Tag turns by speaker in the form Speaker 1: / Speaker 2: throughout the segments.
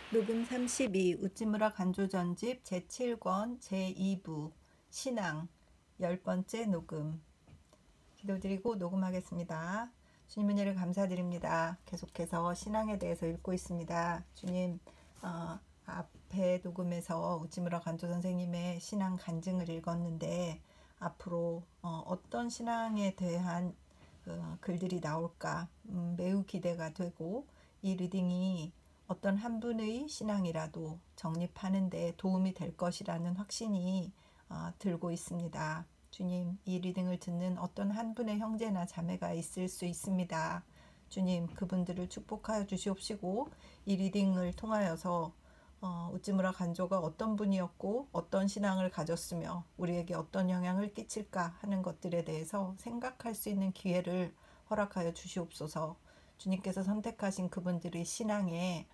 Speaker 1: 녹음 32 우찌무라 간조전집 제7권 제2부 신앙 10번째 녹음. 기도드리고 녹음하겠습니다. 주님 은혜를 감사드립니다. 계속해서 신앙에 대해서 읽고 있습니다. 주님, 앞에 녹음에서 우찌무라 간조 선생님의 신앙 간증을 읽었는데 앞으로 어떤 신앙에 대한 글들이 나올까 매우 기대가 되고, 이 리딩이 어떤 한 분의 신앙이라도 정립하는 데 도움이 될 것이라는 확신이 들고 있습니다. 주님, 이 리딩을 듣는 어떤 한 분의 형제나 자매가 있을 수 있습니다. 주님, 그분들을 축복하여 주시옵시고, 이 리딩을 통하여서 우찌무라 간조가 어떤 분이었고 어떤 신앙을 가졌으며 우리에게 어떤 영향을 끼칠까 하는 것들에 대해서 생각할 수 있는 기회를 허락하여 주시옵소서. 주님께서 선택하신 그분들의 신앙에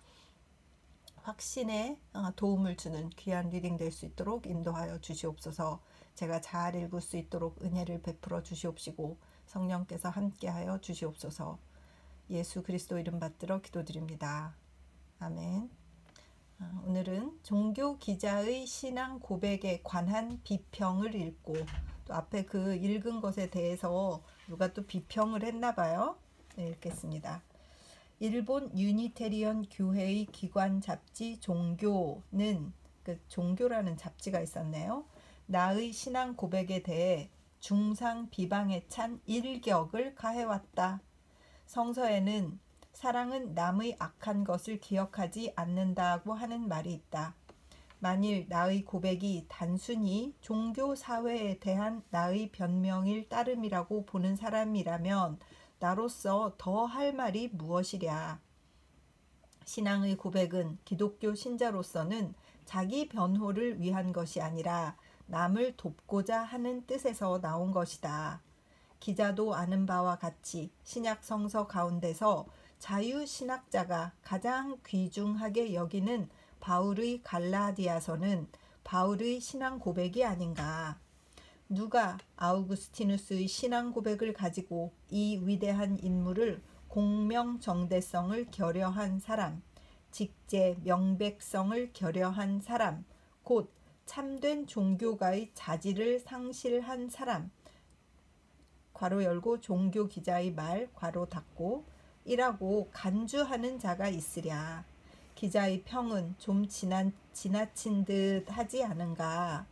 Speaker 1: 확신에 도움을 주는 귀한 리딩 될 수 있도록 인도하여 주시옵소서. 제가 잘 읽을 수 있도록 은혜를 베풀어 주시옵시고 성령께서 함께하여 주시옵소서. 예수 그리스도 이름 받들어 기도드립니다. 아멘. 오늘은 종교 기자의 신앙 고백에 관한 비평을 읽고, 또 앞에 그 읽은 것에 대해서 누가 또 비평을 했나 봐요. 네, 읽겠습니다. 일본 유니테리언 교회의 기관 잡지 종교는, 그 종교라는 잡지가 있었네요. 나의 신앙 고백에 대해 중상 비방에 찬 일격을 가해왔다. 성서에는 사랑은 남의 악한 것을 기억하지 않는다고 하는 말이 있다. 만일 나의 고백이 단순히 종교 사회에 대한 나의 변명일 따름이라고 보는 사람이라면 나로서 더 할 말이 무엇이랴. 신앙의 고백은 기독교 신자로서는 자기 변호를 위한 것이 아니라 남을 돕고자 하는 뜻에서 나온 것이다. 기자도 아는 바와 같이 신약 성서 가운데서 자유신학자가 가장 귀중하게 여기는 바울의 갈라디아서는 바울의 신앙 고백이 아닌가. 누가 아우구스티누스의 신앙 고백을 가지고 이 위대한 인물을 공명정대성을 결여한 사람, 직제 명백성을 결여한 사람, 곧 참된 종교가의 자질을 상실한 사람, 괄호 열고 종교 기자의 말 괄호 닫고 이라고 간주하는 자가 있으랴. 기자의 평은 좀 지나친 듯 하지 않은가.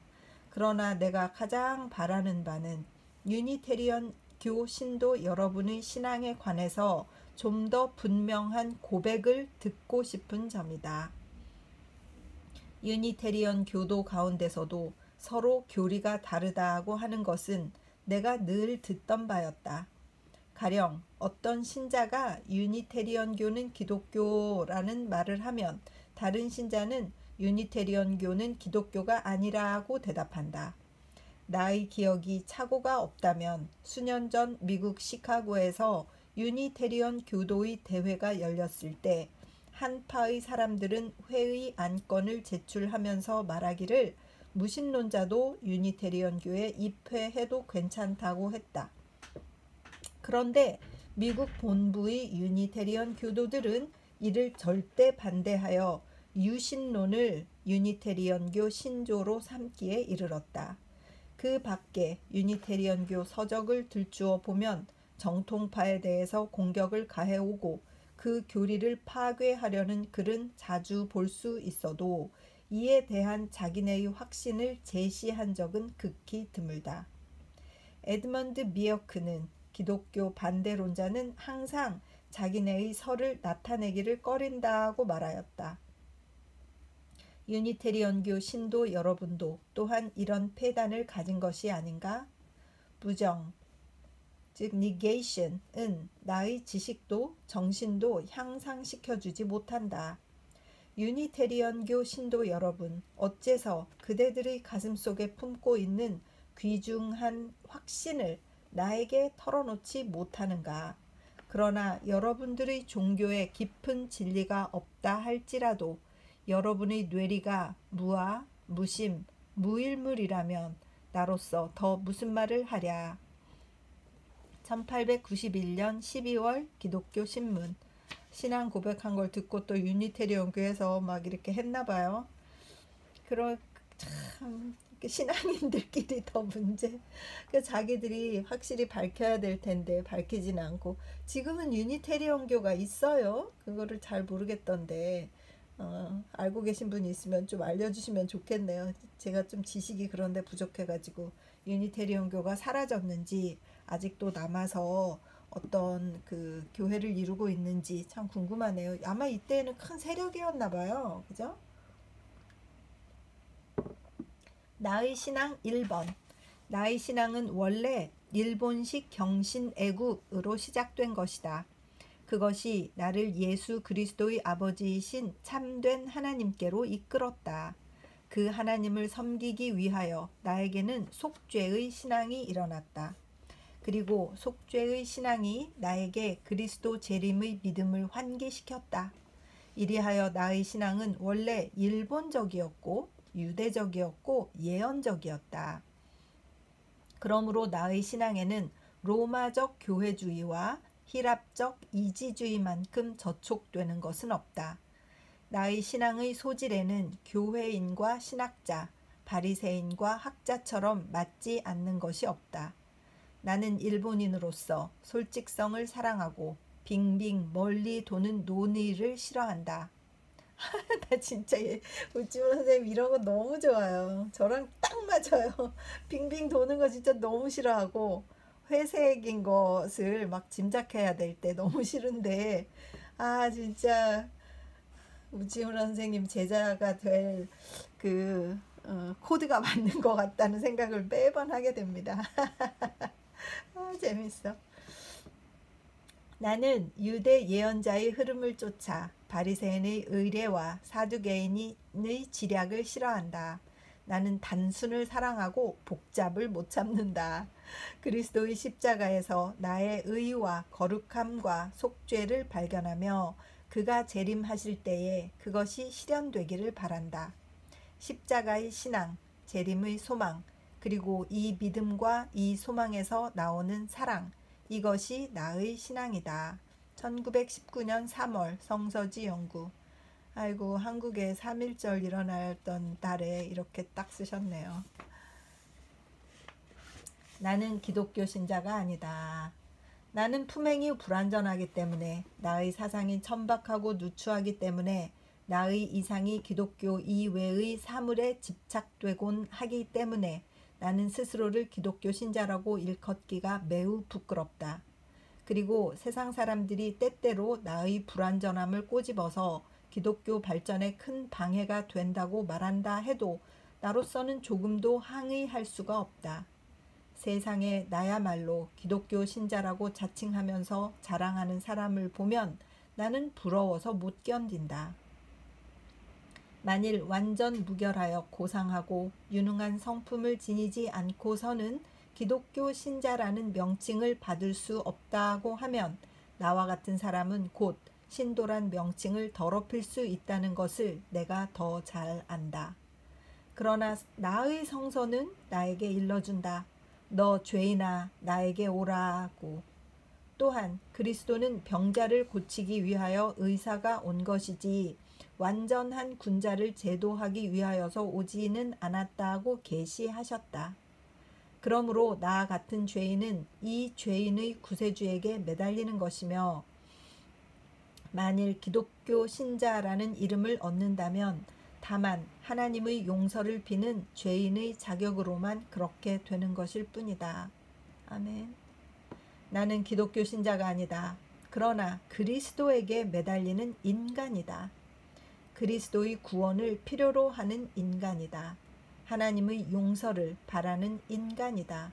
Speaker 1: 그러나 내가 가장 바라는 바는 유니테리언 교 신도 여러분의 신앙에 관해서 좀 더 분명한 고백을 듣고 싶은 점이다. 유니테리언 교도 가운데서도 서로 교리가 다르다고 하는 것은 내가 늘 듣던 바였다. 가령 어떤 신자가 유니테리언교는 기독교라는 말을 하면 다른 신자는 유니테리언교는 기독교가 아니라고 대답한다. 나의 기억이 착오가 없다면 수년 전 미국 시카고에서 유니테리언 교도의 대회가 열렸을 때 한파의 사람들은 회의 안건을 제출하면서 말하기를 무신론자도 유니테리언교에 입회해도 괜찮다고 했다. 그런데 미국 본부의 유니테리언 교도들은 이를 절대 반대하여 유신론을 유니테리언교 신조로 삼기에 이르렀다. 그 밖에 유니테리언교 서적을 들추어 보면 정통파에 대해서 공격을 가해오고 그 교리를 파괴하려는 글은 자주 볼 수 있어도 이에 대한 자기네의 확신을 제시한 적은 극히 드물다. 에드먼드 비어크는 기독교 반대론자는 항상 자기네의 설을 나타내기를 꺼린다고 말하였다. 유니테리언교 신도 여러분도 또한 이런 폐단을 가진 것이 아닌가? 부정, 즉 negation은 나의 지식도 정신도 향상시켜주지 못한다. 유니테리언교 신도 여러분, 어째서 그대들의 가슴속에 품고 있는 귀중한 확신을 나에게 털어놓지 못하는가? 그러나 여러분들의 종교에 깊은 진리가 없다 할지라도 여러분의 뇌리가 무아, 무심, 무일물이라면 나로서 더 무슨 말을 하랴. 1891년 12월 기독교 신문. 신앙 고백한 걸 듣고 또 유니테리언 교회에서 막 이렇게 했나 봐요. 그런 참 신앙인들끼리 더 문제. 그 자기들이 확실히 밝혀야 될 텐데 밝히진 않고, 지금은 유니테리언교가 있어요. 그거를 잘 모르겠던데 알고 계신 분이 있으면 좀 알려주시면 좋겠네요. 제가 좀 지식이 그런데 부족해가지고 유니테리언교가 사라졌는지 아직도 남아서 어떤 그 교회를 이루고 있는지 참 궁금하네요. 아마 이때는 큰 세력이었나 봐요. 그죠? 나의 신앙 1번. 나의 신앙은 원래 일본식 경신 애국으로 시작된 것이다. 그것이 나를 예수 그리스도의 아버지이신 참된 하나님께로 이끌었다. 그 하나님을 섬기기 위하여 나에게는 속죄의 신앙이 일어났다. 그리고 속죄의 신앙이 나에게 그리스도 재림의 믿음을 환기시켰다. 이리하여 나의 신앙은 원래 일본적이었고 유대적이었고 예언적이었다. 그러므로 나의 신앙에는 로마적 교회주의와 히랍적 이지주의만큼 저촉되는 것은 없다. 나의 신앙의 소질에는 교회인과 신학자, 바리새인과 학자처럼 맞지 않는 것이 없다. 나는 일본인으로서 솔직성을 사랑하고 빙빙 멀리 도는 논의를 싫어한다. 나 진짜 우찌문 선생님 이런 거 너무 좋아요. 저랑 딱 맞아요. 빙빙 도는 거 진짜 너무 싫어하고, 회색인 것을 막 짐작해야 될 때 너무 싫은데, 진짜 우찌문 선생님 제자가 될 그 코드가 맞는 것 같다는 생각을 매번 하게 됩니다. 재밌어. 나는 유대 예언자의 흐름을 쫓아 바리새인의 의례와 사두개인의 지략을 싫어한다. 나는 단순을 사랑하고 복잡을 못 참는다. 그리스도의 십자가에서 나의 의와 거룩함과 속죄를 발견하며 그가 재림하실 때에 그것이 실현되기를 바란다. 십자가의 신앙, 재림의 소망, 그리고 이 믿음과 이 소망에서 나오는 사랑, 이것이 나의 신앙이다. 1919년 3월 성서지 연구. 아이고, 한국에 3.1절 일어났던 달에 이렇게 딱 쓰셨네요. 나는 기독교 신자가 아니다. 나는 품행이 불완전하기 때문에, 나의 사상이 천박하고 누추하기 때문에, 나의 이상이 기독교 이외의 사물에 집착되곤 하기 때문에 나는 스스로를 기독교 신자라고 일컫기가 매우 부끄럽다. 그리고 세상 사람들이 때때로 나의 불완전함을 꼬집어서 기독교 발전에 큰 방해가 된다고 말한다 해도 나로서는 조금도 항의할 수가 없다. 세상에 나야말로 기독교 신자라고 자칭하면서 자랑하는 사람을 보면 나는 부러워서 못 견딘다. 만일 완전 무결하여 고상하고 유능한 성품을 지니지 않고서는 기독교 신자라는 명칭을 받을 수 없다고 하면 나와 같은 사람은 곧 신도란 명칭을 더럽힐 수 있다는 것을 내가 더 잘 안다. 그러나 나의 성서는 나에게 일러준다. 너 죄인아 나에게 오라고. 또한 그리스도는 병자를 고치기 위하여 의사가 온 것이지 완전한 군자를 제도하기 위하여서 오지는 않았다고 계시하셨다. 그러므로 나 같은 죄인은 이 죄인의 구세주에게 매달리는 것이며, 만일 기독교 신자라는 이름을 얻는다면 다만 하나님의 용서를 비는 죄인의 자격으로만 그렇게 되는 것일 뿐이다. 아멘. 나는 기독교 신자가 아니다. 그러나 그리스도에게 매달리는 인간이다. 그리스도의 구원을 필요로 하는 인간이다. 하나님의 용서를 바라는 인간이다.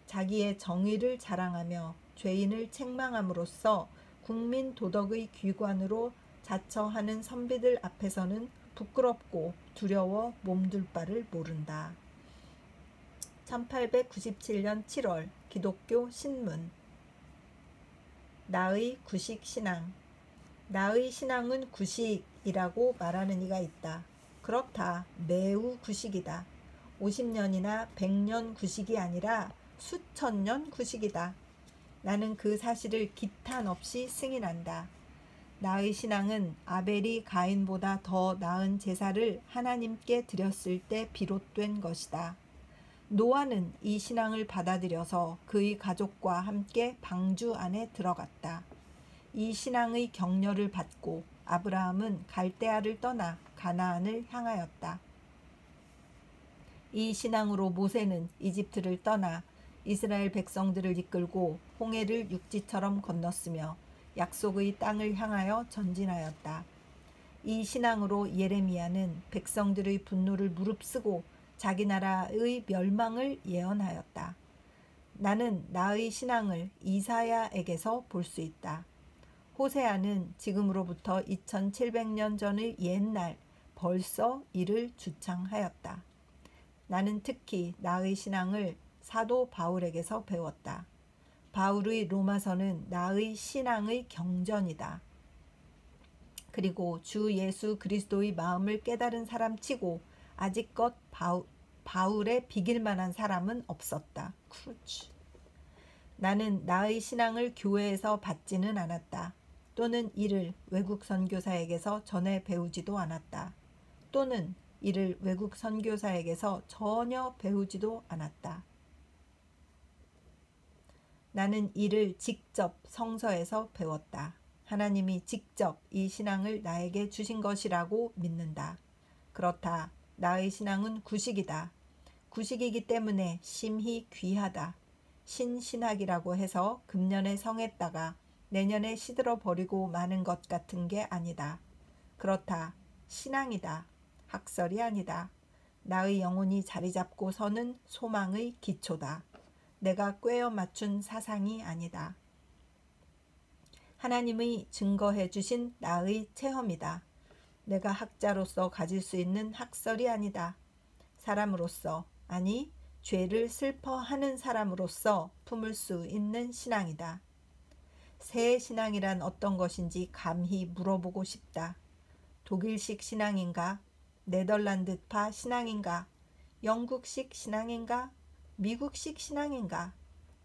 Speaker 1: 자기의 정의를 자랑하며 죄인을 책망함으로써 국민 도덕의 귀관으로 자처하는 선비들 앞에서는 부끄럽고 두려워 몸둘 바를 모른다. 1897년 7월 기독교 신문. 나의 구식 신앙. 나의 신앙은 구식이라고 말하는 이가 있다. 그렇다. 매우 구식이다. 50년이나 100년 구식이 아니라 수천 년 구식이다. 나는 그 사실을 기탄 없이 승인한다. 나의 신앙은 아벨이 가인보다 더 나은 제사를 하나님께 드렸을 때 비롯된 것이다. 노아는 이 신앙을 받아들여서 그의 가족과 함께 방주 안에 들어갔다. 이 신앙의 격려를 받고 아브라함은 갈대아를 떠나 가나안을 향하였다. 이 신앙으로 모세는 이집트를 떠나 이스라엘 백성들을 이끌고 홍해를 육지처럼 건넜으며 약속의 땅을 향하여 전진하였다. 이 신앙으로 예레미야는 백성들의 분노를 무릅쓰고 자기 나라의 멸망을 예언하였다. 나는 나의 신앙을 이사야에게서 볼 수 있다. 호세아는 지금으로부터 2700년 전의 옛날 벌써 이를 주창하였다. 나는 특히 나의 신앙을 사도 바울에게서 배웠다. 바울의 로마서는 나의 신앙의 경전이다. 그리고 주 예수 그리스도의 마음을 깨달은 사람 치고 아직껏 바울에 비길 만한 사람은 없었다. 그렇지. 나는 나의 신앙을 교회에서 받지는 않았다. 또는 이를 외국 선교사에게서 전해 배우지도 않았다. 또는 이를 외국 선교사에게서 전혀 배우지도 않았다. 나는 이를 직접 성서에서 배웠다. 하나님이 직접 이 신앙을 나에게 주신 것이라고 믿는다. 그렇다. 나의 신앙은 구식이다. 구식이기 때문에 심히 귀하다. 신신학이라고 해서 금년에 성했다가 내년에 시들어 버리고 마는 것 같은 게 아니다. 그렇다. 신앙이다. 학설이 아니다. 나의 영혼이 자리 잡고 서는 소망의 기초다. 내가 꿰어 맞춘 사상이 아니다. 하나님의 증거해 주신 나의 체험이다. 내가 학자로서 가질 수 있는 학설이 아니다. 사람으로서, 아니 죄를 슬퍼하는 사람으로서 품을 수 있는 신앙이다. 새 신앙이란 어떤 것인지 감히 물어보고 싶다. 독일식 신앙인가? 네덜란드파 신앙인가? 영국식 신앙인가? 미국식 신앙인가?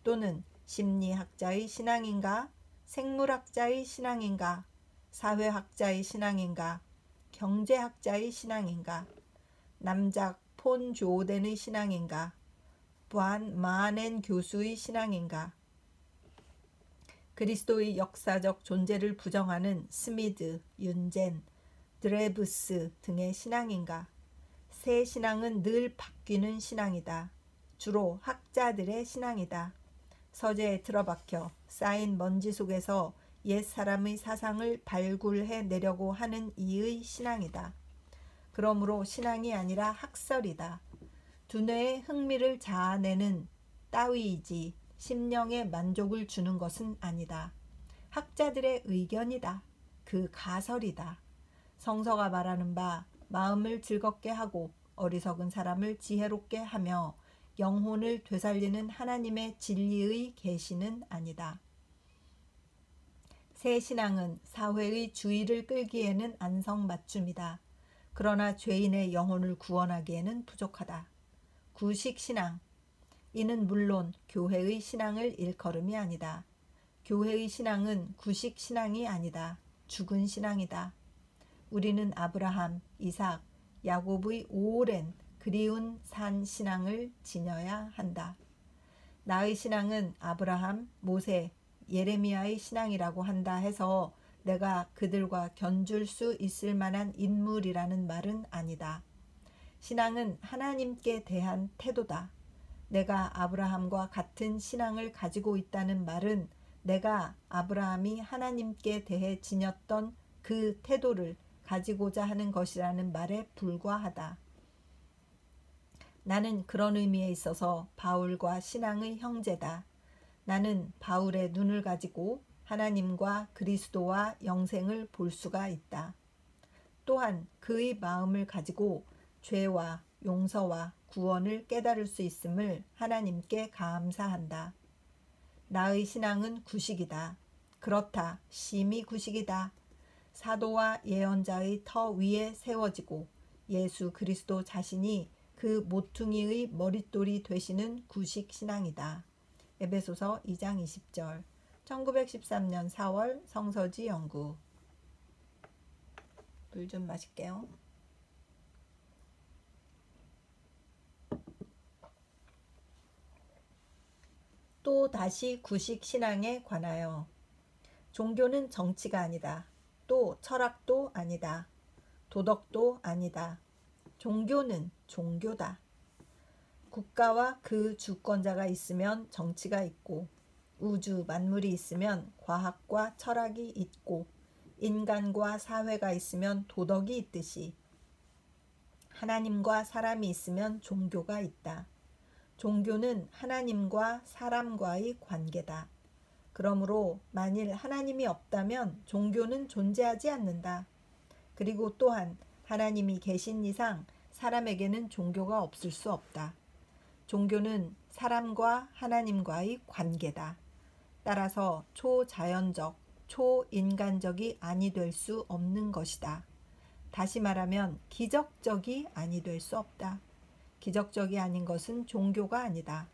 Speaker 1: 또는 심리학자의 신앙인가? 생물학자의 신앙인가? 사회학자의 신앙인가? 경제학자의 신앙인가? 남작 폰 조덴의 신앙인가? 부안 마넨 교수의 신앙인가? 그리스도의 역사적 존재를 부정하는 스미드, 윤젠, 드레브스 등의 신앙인가? 새 신앙은 늘 바뀌는 신앙이다. 주로 학자들의 신앙이다. 서재에 틀어박혀 쌓인 먼지 속에서 옛 사람의 사상을 발굴해 내려고 하는 이의 신앙이다. 그러므로 신앙이 아니라 학설이다. 두뇌의 흥미를 자아내는 따위이지 심령에 만족을 주는 것은 아니다. 학자들의 의견이다. 그 가설이다. 성서가 말하는 바 마음을 즐겁게 하고 어리석은 사람을 지혜롭게 하며 영혼을 되살리는 하나님의 진리의 계시는 아니다. 새 신앙은 사회의 주의를 끌기에는 안성맞춤이다. 그러나 죄인의 영혼을 구원하기에는 부족하다. 구식 신앙. 이는 물론 교회의 신앙을 일컬음이 아니다. 교회의 신앙은 구식 신앙이 아니다. 죽은 신앙이다. 우리는 아브라함, 이삭, 야곱의 오랜 그리운 산 신앙을 지녀야 한다. 나의 신앙은 아브라함, 모세, 예레미야의 신앙이라고 한다 해서 내가 그들과 견줄 수 있을 만한 인물이라는 말은 아니다. 신앙은 하나님께 대한 태도다. 내가 아브라함과 같은 신앙을 가지고 있다는 말은 내가 아브라함이 하나님께 대해 지녔던 그 태도를 가지고자 하는 것이라는 말에 불과하다. 나는 그런 의미에 있어서 바울과 신앙의 형제다. 나는 바울의 눈을 가지고 하나님과 그리스도와 영생을 볼 수가 있다. 또한 그의 마음을 가지고 죄와 용서와 구원을 깨달을 수 있음을 하나님께 감사한다. 나의 신앙은 구식이다. 그렇다. 심히 구식이다. 사도와 예언자의 터 위에 세워지고 예수 그리스도 자신이 그 모퉁이의 머릿돌이 되시는 구식 신앙이다. 에베소서 2장 20절 1913년 4월 성서지 연구. 물 좀 마실게요. 또 다시 구식 신앙에 관하여 종교는 정치가 아니다. 또 철학도 아니다. 도덕도 아니다. 종교는 종교다. 국가와 그 주권자가 있으면 정치가 있고 우주 만물이 있으면 과학과 철학이 있고 인간과 사회가 있으면 도덕이 있듯이 하나님과 사람이 있으면 종교가 있다. 종교는 하나님과 사람과의 관계다. 그러므로 만일 하나님이 없다면 종교는 존재하지 않는다. 그리고 또한 하나님이 계신 이상 사람에게는 종교가 없을 수 없다. 종교는 사람과 하나님과의 관계다. 따라서 초자연적, 초인간적이 아니 될 수 없는 것이다. 다시 말하면 기적적이 아니 될 수 없다. 기적적이 아닌 것은 종교가 아니다.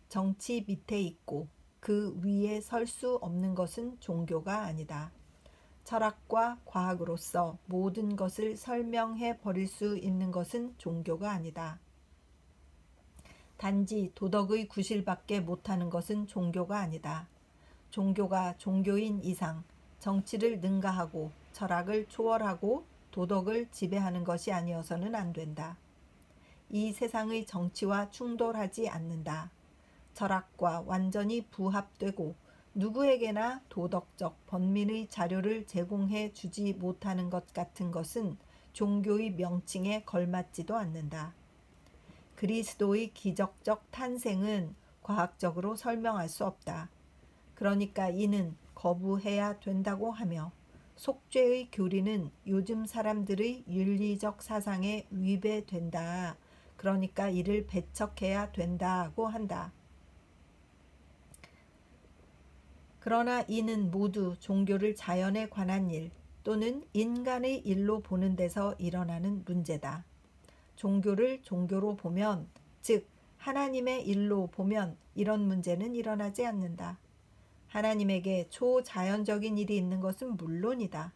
Speaker 1: 정치 밑에 있고 그 위에 설 수 없는 것은 종교가 아니다. 철학과 과학으로서 모든 것을 설명해 버릴 수 있는 것은 종교가 아니다. 단지 도덕의 구실밖에 못하는 것은 종교가 아니다. 종교가 종교인 이상 정치를 능가하고 철학을 초월하고 도덕을 지배하는 것이 아니어서는 안 된다. 이 세상의 정치와 충돌하지 않는다. 철학과 완전히 부합되고 누구에게나 도덕적 번민의 자료를 제공해 주지 못하는 것 같은 것은 종교의 명칭에 걸맞지도 않는다. 그리스도의 기적적 탄생은 과학적으로 설명할 수 없다. 그러니까 이는 거부해야 된다고 하며 속죄의 교리는 요즘 사람들의 윤리적 사상에 위배된다. 그러니까 이를 배척해야 된다고 한다. 그러나 이는 모두 종교를 자연에 관한 일 또는 인간의 일로 보는 데서 일어나는 문제다. 종교를 종교로 보면, 즉 하나님의 일로 보면 이런 문제는 일어나지 않는다. 하나님에게 초자연적인 일이 있는 것은 물론이다.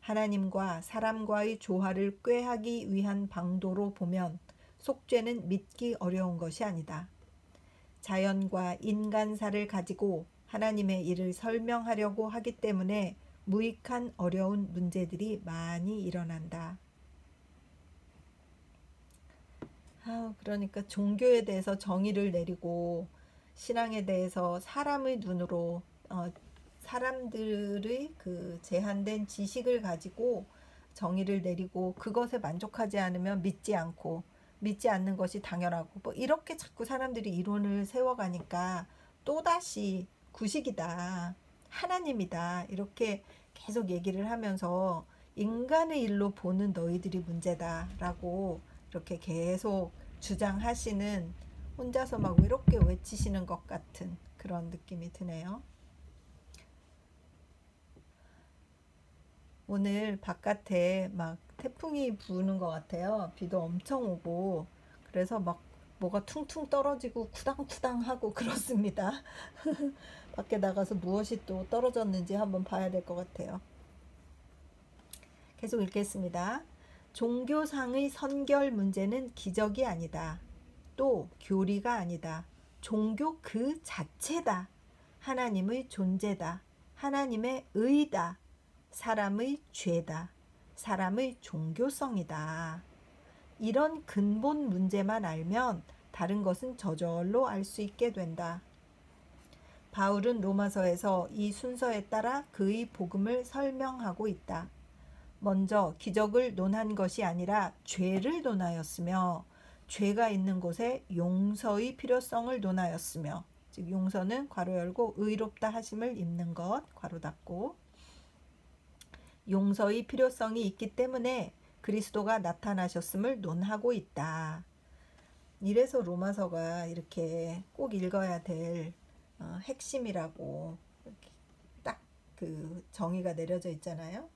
Speaker 1: 하나님과 사람과의 조화를 꾀하기 위한 방도로 보면 속죄는 믿기 어려운 것이 아니다. 자연과 인간사를 가지고 하나님의 일을 설명하려고 하기 때문에 무익한 어려운 문제들이 많이 일어난다. 그러니까 종교에 대해서 정의를 내리고 신앙에 대해서 사람의 눈으로 사람들의 그 제한된 지식을 가지고 정의를 내리고 그것에 만족하지 않으면 믿지 않고 믿지 않는 것이 당연하고 뭐 이렇게 자꾸 사람들이 이론을 세워가니까 또다시 구식이다, 하나님이다 이렇게 계속 얘기를 하면서 인간의 일로 보는 너희들이 문제다라고 이렇게 계속 주장하시는, 혼자서 막 이렇게 외치시는 것 같은 그런 느낌이 드네요. 오늘 바깥에 막 태풍이 부는 것 같아요. 비도 엄청 오고 그래서 막 뭐가 퉁퉁 떨어지고 쿠당쿠당하고 그렇습니다. 밖에 나가서 무엇이 또 떨어졌는지 한번 봐야 될 것 같아요. 계속 읽겠습니다. 종교상의 선결 문제는 기적이 아니다. 또 교리가 아니다. 종교 그 자체다. 하나님의 존재다. 하나님의 의다. 사람의 죄다. 사람의 종교성이다. 이런 근본 문제만 알면 다른 것은 저절로 알 수 있게 된다. 바울은 로마서에서 이 순서에 따라 그의 복음을 설명하고 있다. 먼저 기적을 논한 것이 아니라 죄를 논하였으며 죄가 있는 곳에 용서의 필요성을 논하였으며, 즉 용서는 괄호 열고 의롭다 하심을 입는 것 괄호 닫고, 용서의 필요성이 있기 때문에 그리스도가 나타나셨음을 논하고 있다. 이래서 로마서가 이렇게 꼭 읽어야 될 핵심이라고 딱 그 정의가 내려져 있잖아요.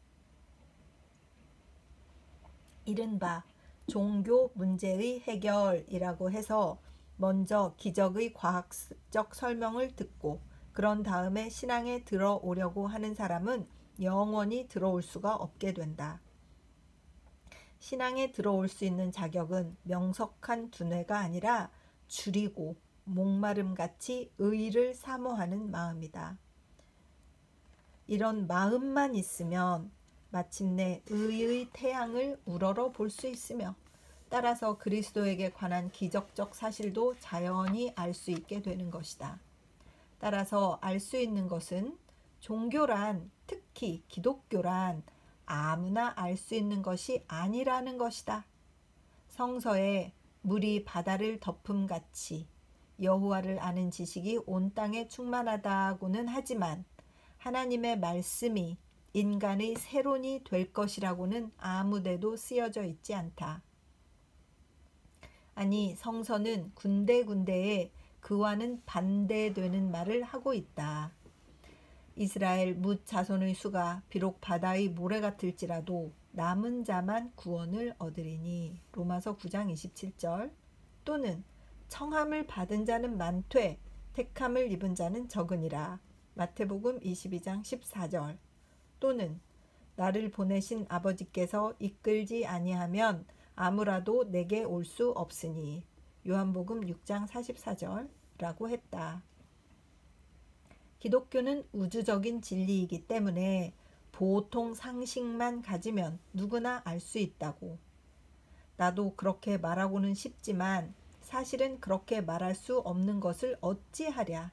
Speaker 1: 이른바 종교 문제의 해결이라고 해서 먼저 기적의 과학적 설명을 듣고 그런 다음에 신앙에 들어오려고 하는 사람은 영원히 들어올 수가 없게 된다. 신앙에 들어올 수 있는 자격은 명석한 두뇌가 아니라 줄이고 목마름같이 의를 사모하는 마음이다. 이런 마음만 있으면 마침내 의의 태양을 우러러 볼 수 있으며 따라서 그리스도에게 관한 기적적 사실도 자연히 알 수 있게 되는 것이다. 따라서 알 수 있는 것은 종교란, 특히 기독교란 아무나 알 수 있는 것이 아니라는 것이다. 성서에 물이 바다를 덮음같이 여호와를 아는 지식이 온 땅에 충만하다고는 하지만 하나님의 말씀이 인간의 세론이 될 것이라고는 아무데도 쓰여져 있지 않다. 아니, 성서는 군데군데에 그와는 반대되는 말을 하고 있다. 이스라엘 뭇 자손의 수가 비록 바다의 모래 같을지라도 남은 자만 구원을 얻으리니 로마서 9장 27절. 또는 청함을 받은 자는 많되 택함을 입은 자는 적으니라 마태복음 22장 14절. 또는 나를 보내신 아버지께서 이끌지 아니하면 아무라도 내게 올 수 없으니 요한복음 6장 44절라고 했다. 기독교는 우주적인 진리이기 때문에 보통 상식만 가지면 누구나 알 수 있다고. 나도 그렇게 말하고는 싶지만 사실은 그렇게 말할 수 없는 것을 어찌하랴.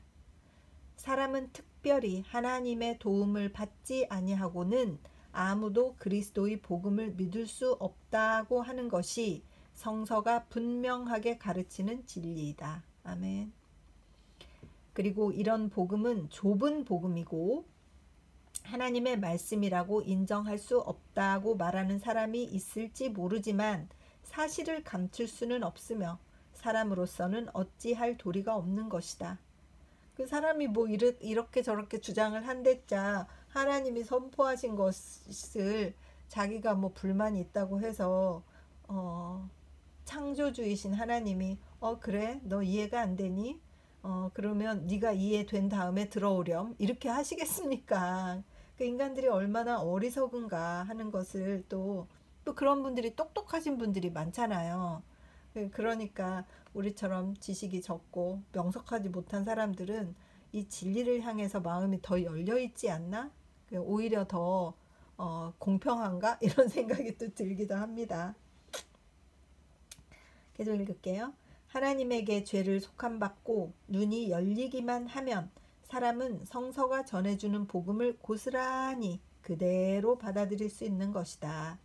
Speaker 1: 사람은 특별히 하나님의 도움을 받지 아니하고는 아무도 그리스도의 복음을 믿을 수 없다고 하는 것이 성서가 분명하게 가르치는 진리이다. 아멘. 그리고 이런 복음은 좁은 복음이고 하나님의 말씀이라고 인정할 수 없다고 말하는 사람이 있을지 모르지만 사실을 감출 수는 없으며 사람으로서는 어찌할 도리가 없는 것이다. 그 사람이 뭐 이렇게 저렇게 주장을 한댔자 하나님이 선포하신 것을 자기가 뭐 불만이 있다고 해서 창조주이신 하나님이 그래 너 이해가 안 되니? 그러면 네가 이해된 다음에 들어오렴 이렇게 하시겠습니까? 그 인간들이 얼마나 어리석은가 하는 것을 또 그런 분들이 똑똑하신 분들이 많잖아요. 그러니까 우리처럼 지식이 적고 명석하지 못한 사람들은 이 진리를 향해서 마음이 더 열려있지 않나? 오히려 더 공평한가? 이런 생각이 또 들기도 합니다. 계속 읽을게요. 하나님에게 죄를 속함받고 눈이 열리기만 하면 사람은 성서가 전해주는 복음을 고스란히 그대로 받아들일 수 있는 것이다.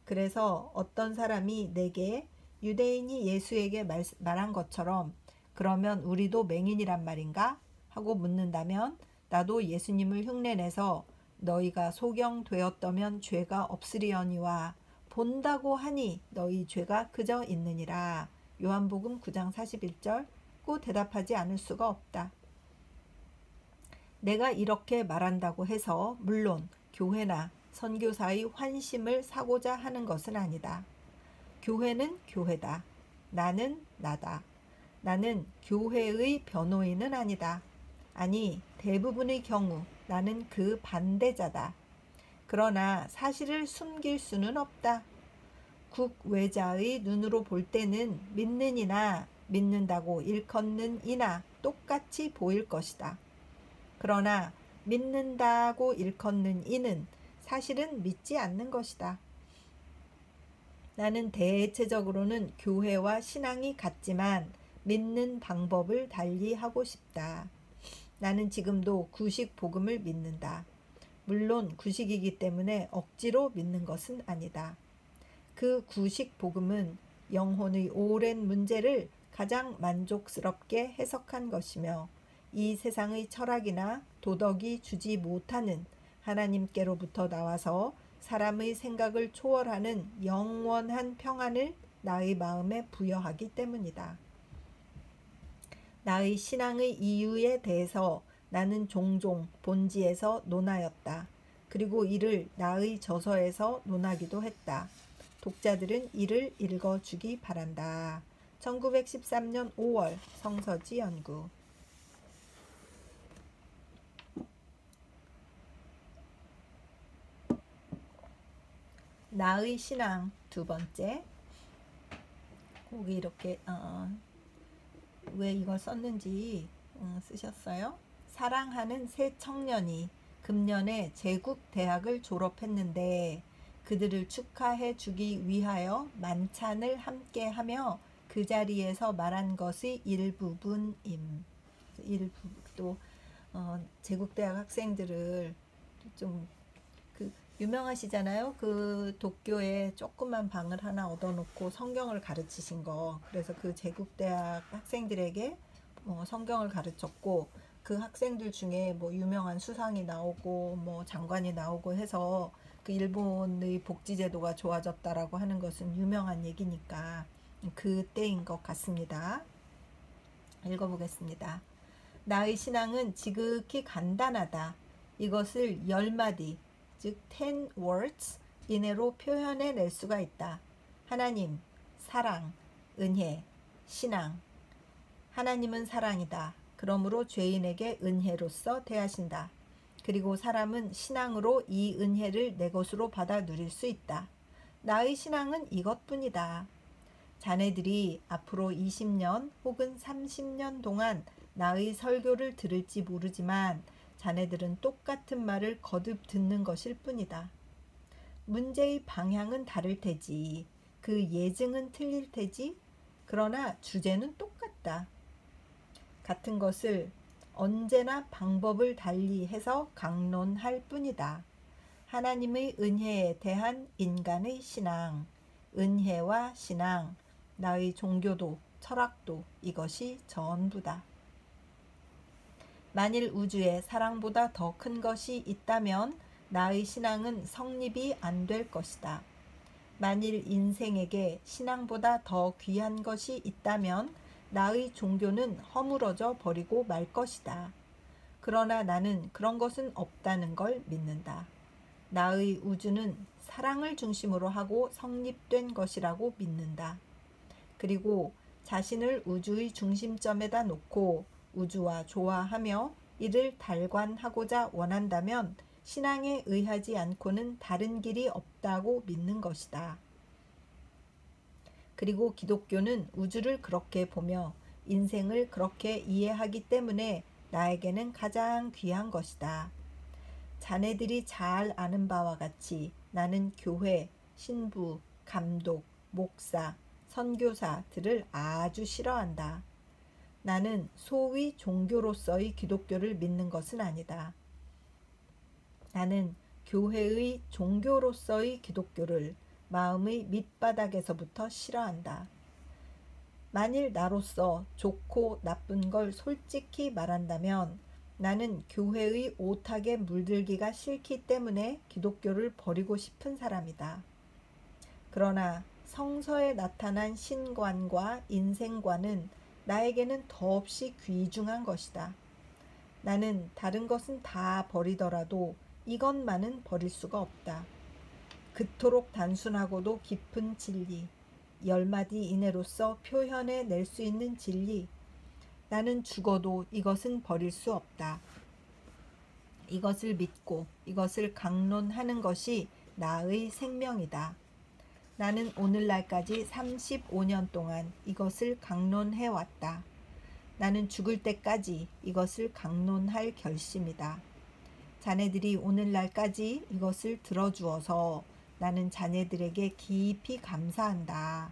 Speaker 1: 그래서 어떤 사람이 내게 유대인이 예수에게 말한 것처럼 그러면 우리도 맹인이란 말인가? 하고 묻는다면 나도 예수님을 흉내내서 너희가 소경되었다면 죄가 없으리언니와 본다고 하니 너희 죄가 그저 있느니라. 요한복음 9장 41절. 고 대답하지 않을 수가 없다. 내가 이렇게 말한다고 해서 물론 교회나 선교사의 환심을 사고자 하는 것은 아니다. 교회는 교회다. 나는 나다. 나는 교회의 변호인은 아니다. 아니, 대부분의 경우 나는 그 반대자다. 그러나 사실을 숨길 수는 없다. 국외자의 눈으로 볼 때는 믿는 이나 믿는다고 일컫는 이나 똑같이 보일 것이다. 그러나 믿는다고 일컫는 이는 사실은 믿지 않는 것이다. 나는 대체적으로는 교회와 신앙이 같지만 믿는 방법을 달리 하고 싶다. 나는 지금도 구식 복음을 믿는다. 물론 구식이기 때문에 억지로 믿는 것은 아니다. 그 구식 복음은 영혼의 오랜 문제를 가장 만족스럽게 해석한 것이며 이 세상의 철학이나 도덕이 주지 못하는 하나님께로부터 나와서 사람의 생각을 초월하는 영원한 평안을 나의 마음에 부여하기 때문이다. 나의 신앙의 이유에 대해서 나는 종종 본지에서 논하였다. 그리고 이를 나의 저서에서 논하기도 했다. 독자들은 이를 읽어주기 바란다. 1913년 5월 성서지 연구. 나의 신앙 두 번째. 거기 이렇게 왜 이걸 썼는지 쓰셨어요. 사랑하는 새 청년이 금년에 제국 대학을 졸업했는데 그들을 축하해 주기 위하여 만찬을 함께 하며 그 자리에서 말한 것의 일부분임. 또 제국대학 학생들을 좀 유명하시잖아요. 그 도쿄에 조그만 방을 하나 얻어놓고 성경을 가르치신 거. 그래서 그 제국대학 학생들에게 성경을 가르쳤고, 그 학생들 중에 뭐 유명한 수상이 나오고 뭐 장관이 나오고 해서 그 일본의 복지제도가 좋아졌다라고 하는 것은 유명한 얘기니까 그때인 것 같습니다. 읽어보겠습니다. 나의 신앙은 지극히 간단하다. 이것을 10마디, 즉 10 words 이내로 표현해 낼 수가 있다. 하나님, 사랑, 은혜, 신앙. 하나님은 사랑이다. 그러므로 죄인에게 은혜로서 대하신다. 그리고 사람은 신앙으로 이 은혜를 내 것으로 받아 누릴 수 있다. 나의 신앙은 이것뿐이다. 자네들이 앞으로 20년 혹은 30년 동안 나의 설교를 들을지 모르지만 자네들은 똑같은 말을 거듭 듣는 것일 뿐이다. 문제의 방향은 다를 테지. 그 예증은 틀릴 테지. 그러나 주제는 똑같다. 같은 것을 언제나 방법을 달리 해서 강론할 뿐이다. 하나님의 은혜에 대한 인간의 신앙, 은혜와 신앙, 나의 종교도 철학도 이것이 전부다. 만일 우주에 사랑보다 더 큰 것이 있다면 나의 신앙은 성립이 안 될 것이다. 만일 인생에게 신앙보다 더 귀한 것이 있다면 나의 종교는 허물어져 버리고 말 것이다. 그러나 나는 그런 것은 없다는 걸 믿는다. 나의 우주는 사랑을 중심으로 하고 성립된 것이라고 믿는다. 그리고 자신을 우주의 중심점에다 놓고 우주와 조화하며 이를 달관하고자 원한다면 신앙에 의하지 않고는 다른 길이 없다고 믿는 것이다. 그리고 기독교는 우주를 그렇게 보며 인생을 그렇게 이해하기 때문에 나에게는 가장 귀한 것이다. 자네들이 잘 아는 바와 같이 나는 교회, 신부, 감독, 목사, 선교사들을 아주 싫어한다. 나는 소위 종교로서의 기독교를 믿는 것은 아니다. 나는 교회의 종교로서의 기독교를 마음의 밑바닥에서부터 싫어한다. 만일 나로서 좋고 나쁜 걸 솔직히 말한다면 나는 교회의 오탁에 물들기가 싫기 때문에 기독교를 버리고 싶은 사람이다. 그러나 성서에 나타난 신관과 인생관은 나에게는 더없이 귀중한 것이다. 나는 다른 것은 다 버리더라도 이것만은 버릴 수가 없다. 그토록 단순하고도 깊은 진리, 10마디 이내로서 표현해 낼 수 있는 진리. 나는 죽어도 이것은 버릴 수 없다. 이것을 믿고 이것을 강론하는 것이 나의 생명이다. 나는 오늘날까지 35년 동안 이것을 강론해 왔다. 나는 죽을 때까지 이것을 강론할 결심이다. 자네들이 오늘날까지 이것을 들어주어서 나는 자네들에게 깊이 감사한다.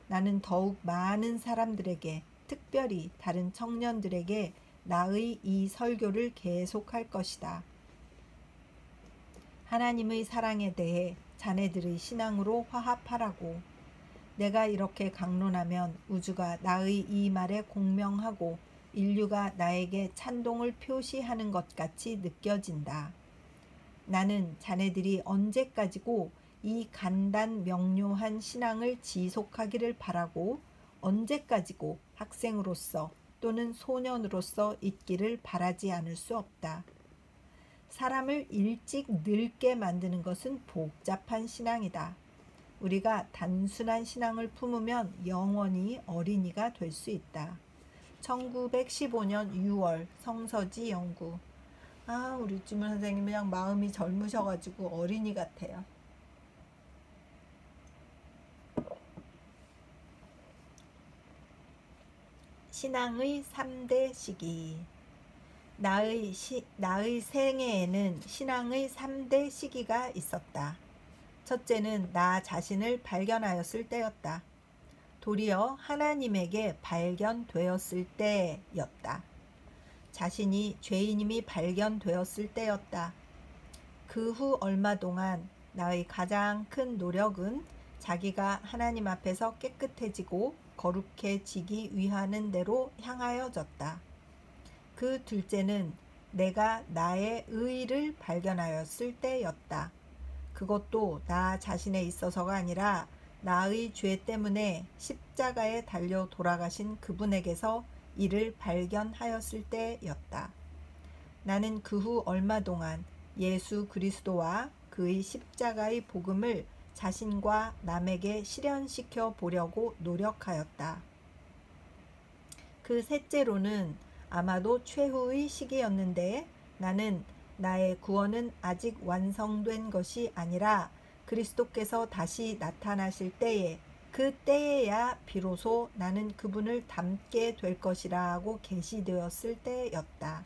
Speaker 1: 나는 더욱 많은 사람들에게, 특별히 다른 청년들에게 나의 이 설교를 계속할 것이다. 하나님의 사랑에 대해 자네들의 신앙으로 화합하라고. 내가 이렇게 강론하면 우주가 나의 이 말에 공명하고 인류가 나에게 찬동을 표시하는 것 같이 느껴진다. 나는 자네들이 언제까지고 이 간단 명료한 신앙을 지속하기를 바라고 언제까지고 학생으로서 또는 소년으로서 있기를 바라지 않을 수 없다. 사람을 일찍 늙게 만드는 것은 복잡한 신앙이다. 우리가 단순한 신앙을 품으면 영원히 어린이가 될 수 있다. 1915년 6월 성서지 연구. 우리 주문 선생님은 그냥 마음이 젊으셔가지고 어린이 같아요. 신앙의 3대 시기. 나의 생애에는 신앙의 3대 시기가 있었다. 첫째는 나 자신을 발견하였을 때였다. 도리어 하나님에게 발견되었을 때였다. 자신이 죄인임이 발견되었을 때였다. 그 후 얼마 동안 나의 가장 큰 노력은 자기가 하나님 앞에서 깨끗해지고 거룩해지기 위하는 대로 향하여졌다. 그 둘째는 내가 나의 의의를 발견하였을 때였다. 그것도 나 자신에 있어서가 아니라 나의 죄 때문에 십자가에 달려 돌아가신 그분에게서 이를 발견하였을 때였다. 나는 그 후 얼마 동안 예수 그리스도와 그의 십자가의 복음을 자신과 남에게 실현시켜 보려고 노력하였다. 그 셋째로는 아마도 최후의 시기였는데 나는 나의 구원은 아직 완성된 것이 아니라 그리스도께서 다시 나타나실 때에 그 때에야 비로소 나는 그분을 닮게 될 것이라고 계시되었을 때였다.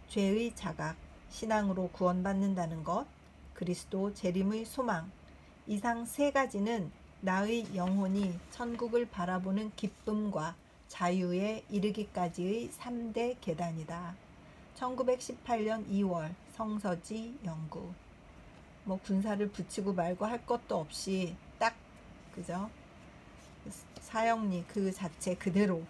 Speaker 1: 죄의 자각, 신앙으로 구원받는다는 것, 그리스도 재림의 소망, 이상 세 가지는 나의 영혼이 천국을 바라보는 기쁨과 자유에 이르기까지의 3대 계단이다. 1918년 2월 성서지 연구. 뭐 군사를 붙이고 말고 할 것도 없이 딱 그죠? 사형리 그 자체 그대로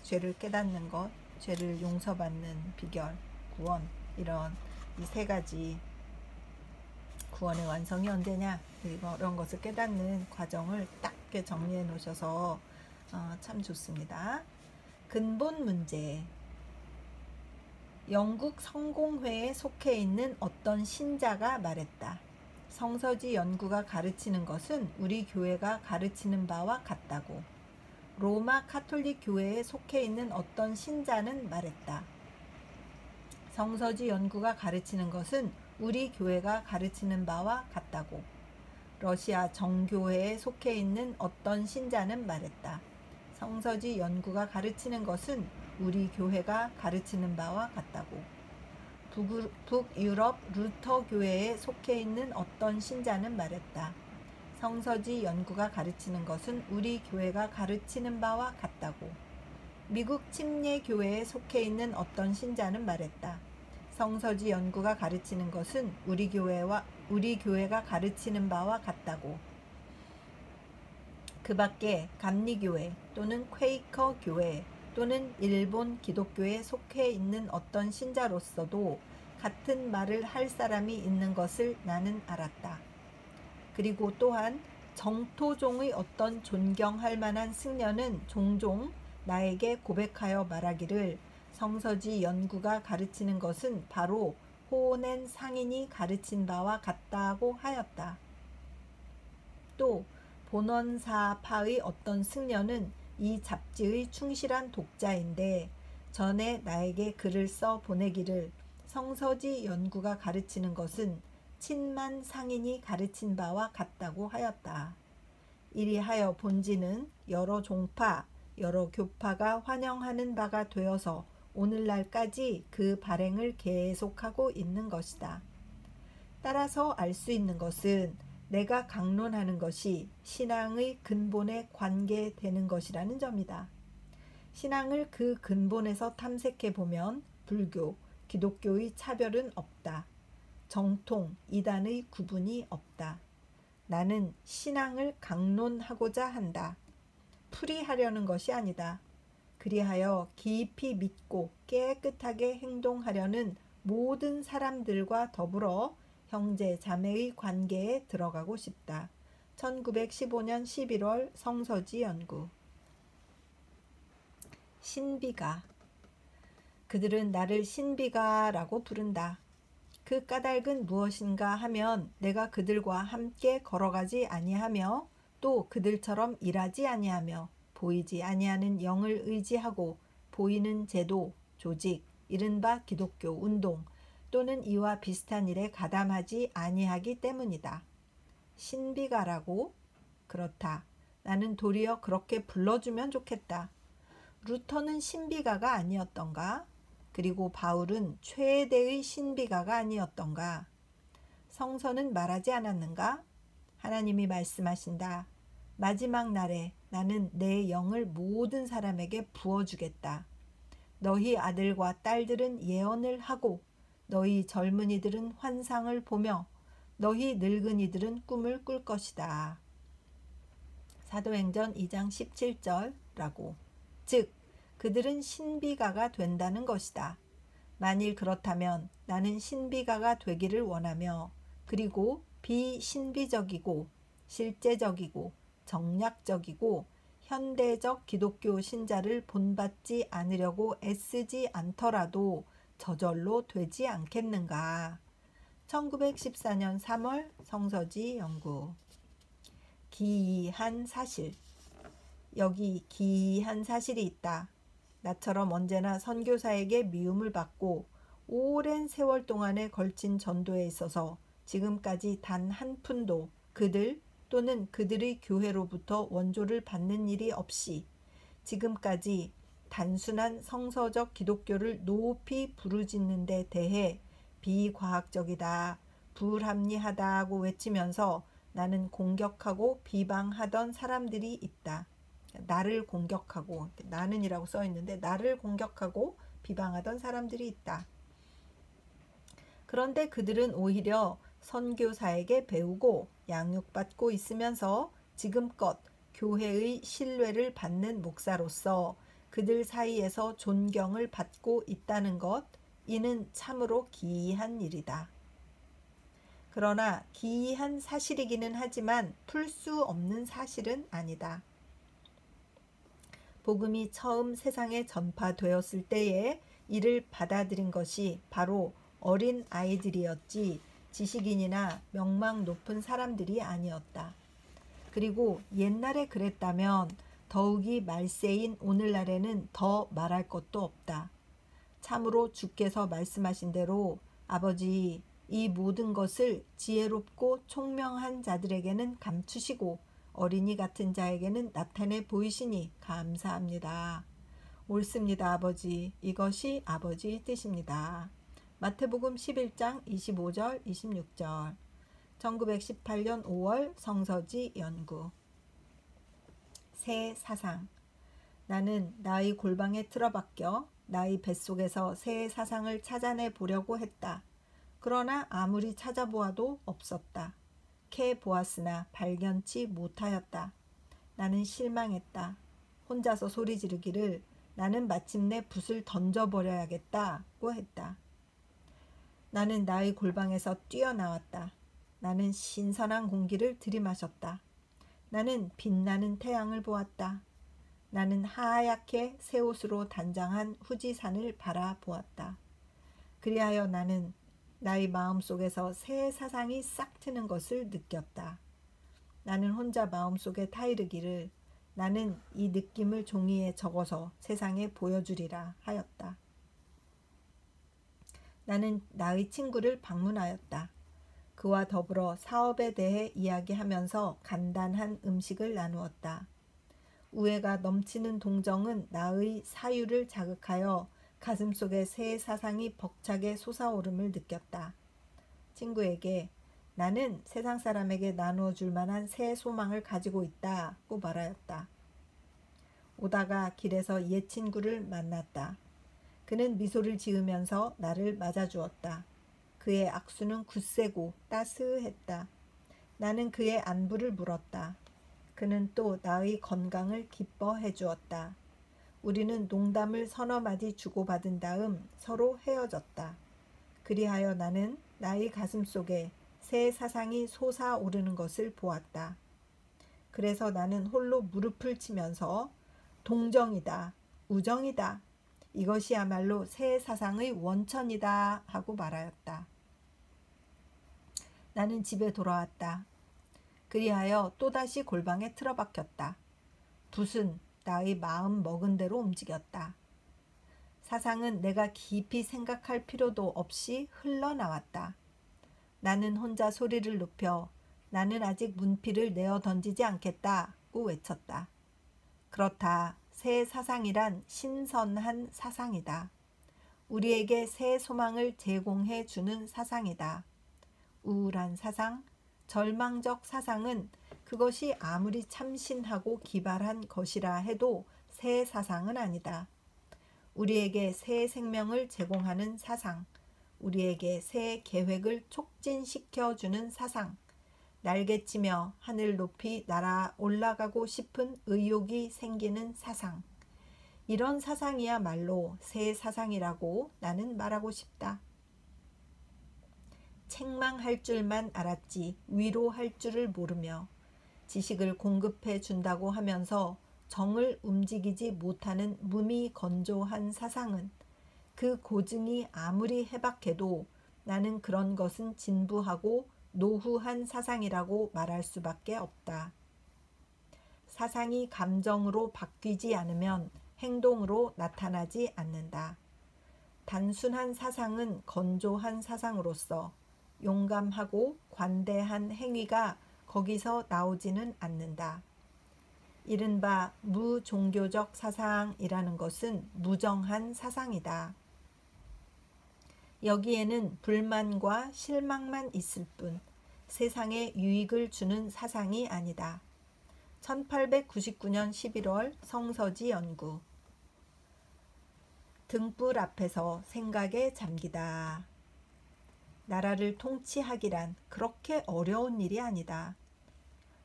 Speaker 1: 죄를 깨닫는 것, 죄를 용서받는 비결, 구원, 이런 이 세 가지 구원의 완성이 언제냐, 이런 것을 깨닫는 과정을 딱 정리해 놓으셔서 참 좋습니다. 근본 문제. 영국 성공회에 속해 있는 어떤 신자가 말했다. 성서지 연구가 가르치는 것은 우리 교회가 가르치는 바와 같다고. 로마 카톨릭 교회에 속해 있는 어떤 신자는 말했다. 성서지 연구가 가르치는 것은 우리 교회가 가르치는 바와 같다고. 러시아 정교회에 속해 있는 어떤 신자는 말했다. 성서지 연구가 가르치는 것은 우리 교회가 가르치는 바와 같다고. 북유럽 루터 교회에 속해 있는 어떤 신자는 말했다. 성서지 연구가 가르치는 것은 우리 교회가 가르치는 바와 같다고. 미국 침례교회에 속해 있는 어떤 신자는 말했다. 성서지 연구가 가르치는 것은 우리 교회가 가르치는 바와 같다고. 그 밖에 감리교회 또는 퀘이커 교회 또는 일본 기독교에 속해 있는 어떤 신자로서도 같은 말을 할 사람이 있는 것을 나는 알았다. 그리고 또한 정토종의 어떤 존경할 만한 승려는 종종 나에게 고백하여 말하기를 성서지 연구가 가르치는 것은 바로 호낸 상인이 가르친 바와 같다고 하였다. 또 본원사파의 어떤 승려는 이 잡지의 충실한 독자인데 전에 나에게 글을 써 보내기를 성서지 연구가 가르치는 것은 친만 상인이 가르친 바와 같다고 하였다. 이리하여 본지는 여러 종파, 여러 교파가 환영하는 바가 되어서 오늘날까지 그 발행을 계속하고 있는 것이다. 따라서 알 수 있는 것은 내가 강론하는 것이 신앙의 근본에 관계되는 것이라는 점이다. 신앙을 그 근본에서 탐색해 보면 불교, 기독교의 차별은 없다. 정통, 이단의 구분이 없다. 나는 신앙을 강론하고자 한다. 풀이하려는 것이 아니다. 그리하여 깊이 믿고 깨끗하게 행동하려는 모든 사람들과 더불어 형제 자매의 관계에 들어가고 싶다. 1915년 11월 성서지 연구. 신비가. 그들은 나를 신비가라고 부른다. 그 까닭은 무엇인가 하면 내가 그들과 함께 걸어가지 아니하며 또 그들처럼 일하지 아니하며 보이지 아니하는 영을 의지하고 보이는 제도, 조직, 이른바 기독교 운동 또는 이와 비슷한 일에 가담하지 아니하기 때문이다. 신비가라고? 그렇다. 나는 도리어 그렇게 불러주면 좋겠다. 루터는 신비가가 아니었던가? 그리고 바울은 최대의 신비가가 아니었던가? 성서는 말하지 않았는가? 하나님이 말씀하신다. 마지막 날에 나는 내 영을 모든 사람에게 부어주겠다. 너희 아들과 딸들은 예언을 하고 너희 젊은이들은 환상을 보며 너희 늙은이들은 꿈을 꿀 것이다. 사도행전 2장 17절라고. 즉 그들은 신비가가 된다는 것이다. 만일 그렇다면 나는 신비가가 되기를 원하며 그리고 비신비적이고 실제적이고 정략적이고 현대적 기독교 신자를 본받지 않으려고 애쓰지 않더라도 저절로 되지 않겠는가. 1914년 3월 성서지 연구. 기이한 사실. 여기 기이한 사실이 있다. 나처럼 언제나 선교사에게 미움을 받고 오랜 세월 동안에 걸친 전도에 있어서 지금까지 단 한 푼도 그들 또는 그들의 교회로부터 원조를 받는 일이 없이 지금까지 단순한 성서적 기독교를 높이 부르짖는 데 대해 비과학적이다, 불합리하다고 외치면서 나는 공격하고 비방하던 사람들이 있다. 나를 공격하고, 나는이라고 써있는데 나를 공격하고 비방하던 사람들이 있다. 그런데 그들은 오히려 선교사에게 배우고 양육받고 있으면서 지금껏 교회의 신뢰를 받는 목사로서 그들 사이에서 존경을 받고 있다는 것, 이는 참으로 기이한 일이다. 그러나 기이한 사실이기는 하지만 풀 수 없는 사실은 아니다. 복음이 처음 세상에 전파되었을 때에 이를 받아들인 것이 바로 어린 아이들이었지 지식인이나 명망 높은 사람들이 아니었다. 그리고 옛날에 그랬다면 더욱이 말세인 오늘날에는 더 말할 것도 없다. 참으로 주께서 말씀하신 대로 아버지, 이 모든 것을 지혜롭고 총명한 자들에게는 감추시고 어린이 같은 자에게는 나타내 보이시니 감사합니다. 옳습니다, 아버지. 이것이 아버지의 뜻입니다. 마태복음 11장 25절 26절. 1918년 5월 성서지 연구. 새 사상. 나는 나의 골방에 틀어박혀 나의 뱃속에서 새 사상을 찾아내 보려고 했다. 그러나 아무리 찾아보아도 없었다. 캐 보았으나 발견치 못하였다. 나는 실망했다. 혼자서 소리 지르기를 나는 마침내 붓을 던져버려야겠다고 했다. 나는 나의 골방에서 뛰어나왔다. 나는 신선한 공기를 들이마셨다. 나는 빛나는 태양을 보았다. 나는 하얗게 새 옷으로 단장한 후지산을 바라보았다. 그리하여 나는 나의 마음속에서 새 사상이 싹 트는 것을 느꼈다. 나는 혼자 마음속에 타이르기를 나는 이 느낌을 종이에 적어서 세상에 보여주리라 하였다. 나는 나의 친구를 방문하였다. 그와 더불어 사업에 대해 이야기하면서 간단한 음식을 나누었다. 우애가 넘치는 동정은 나의 사유를 자극하여 가슴속에 새 사상이 벅차게 솟아오름을 느꼈다. 친구에게 나는 세상 사람에게 나누어 줄 만한 새 소망을 가지고 있다고 말하였다. 오다가 길에서 옛 친구를 만났다. 그는 미소를 지으면서 나를 맞아주었다. 그의 악수는 굳세고 따스했다. 나는 그의 안부를 물었다. 그는 또 나의 건강을 기뻐해 주었다. 우리는 농담을 서너 마디 주고받은 다음 서로 헤어졌다. 그리하여 나는 나의 가슴속에 새 사상이 솟아오르는 것을 보았다. 그래서 나는 홀로 무릎을 치면서 동정이다, 우정이다, 이것이야말로 새 사상의 원천이다 하고 말하였다. 나는 집에 돌아왔다. 그리하여 또다시 골방에 틀어박혔다. 붓은 나의 마음 먹은 대로 움직였다. 사상은 내가 깊이 생각할 필요도 없이 흘러나왔다. 나는 혼자 소리를 높여 나는 아직 문피를 내어 던지지 않겠다고 외쳤다. 그렇다. 새 사상이란 신선한 사상이다. 우리에게 새 소망을 제공해 주는 사상이다. 우울한 사상, 절망적 사상은 그것이 아무리 참신하고 기발한 것이라 해도 새 사상은 아니다. 우리에게 새 생명을 제공하는 사상, 우리에게 새 계획을 촉진시켜 주는 사상, 날개치며 하늘 높이 날아 올라가고 싶은 의욕이 생기는 사상. 이런 사상이야말로 새 사상이라고 나는 말하고 싶다. 책망할 줄만 알았지 위로할 줄을 모르며 지식을 공급해 준다고 하면서 정을 움직이지 못하는 무미건조한 사상은 그 고증이 아무리 해박해도 나는 그런 것은 진부하고 노후한 사상이라고 말할 수밖에 없다. 사상이 감정으로 바뀌지 않으면 행동으로 나타나지 않는다. 단순한 사상은 건조한 사상으로서 용감하고 관대한 행위가 거기서 나오지는 않는다. 이른바 무종교적 사상이라는 것은 무정한 사상이다. 여기에는 불만과 실망만 있을 뿐 세상에 유익을 주는 사상이 아니다. 1899년 11월 성서지 연구. 등불 앞에서 생각에 잠기다. 나라를 통치하기란 그렇게 어려운 일이 아니다.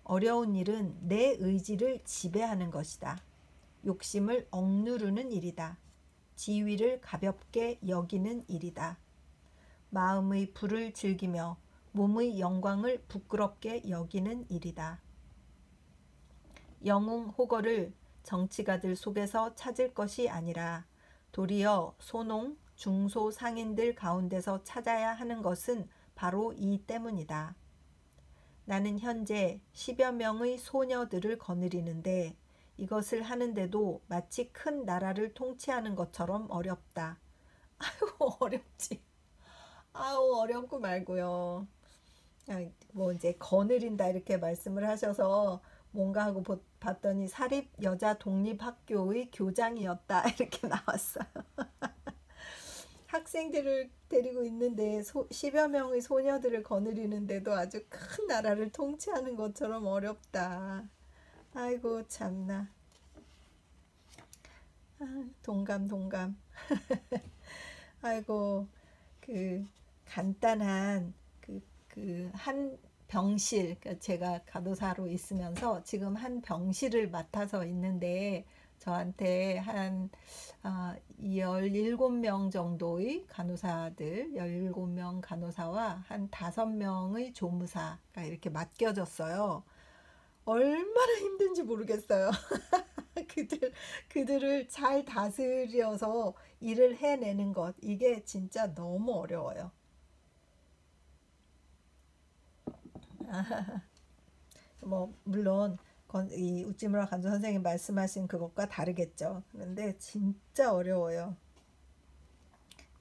Speaker 1: 어려운 일은 내 의지를 지배하는 것이다. 욕심을 억누르는 일이다. 지위를 가볍게 여기는 일이다. 마음의 불을 즐기며 몸의 영광을 부끄럽게 여기는 일이다. 영웅 호거를 정치가들 속에서 찾을 것이 아니라 도리어 소농, 중소 상인들 가운데서 찾아야 하는 것은 바로 이 때문이다. 나는 현재 10여 명의 소녀들을 거느리는데 이것을 하는데도 마치 큰 나라를 통치하는 것처럼 어렵다. 아유 어렵지. 아우 어렵고 말고요. 뭐 이제 거느린다 이렇게 말씀을 하셔서 뭔가 하고 봤더니 사립 여자 독립학교의 교장이었다 이렇게 나왔어요. 학생들을 데리고 있는데 10여 명의 소녀들을 거느리는데도 아주 큰 나라를 통치하는 것처럼 어렵다. 아이고 참나. 동감. 아이고 그 간단한 그 한 병실, 그러니까 제가 간호사로 있으면서 지금 한 병실을 맡아서 있는데 저한테 한 17명 정도의 간호사들, 17명 간호사와 한 5명의 조무사가 이렇게 맡겨졌어요. 얼마나 힘든지 모르겠어요. 그들을 잘 다스려서 일을 해내는 것, 이게 진짜 너무 어려워요. 뭐 물론 이 우찌무라 간호 선생님 말씀하신 그것과 다르겠죠. 그런데 진짜 어려워요.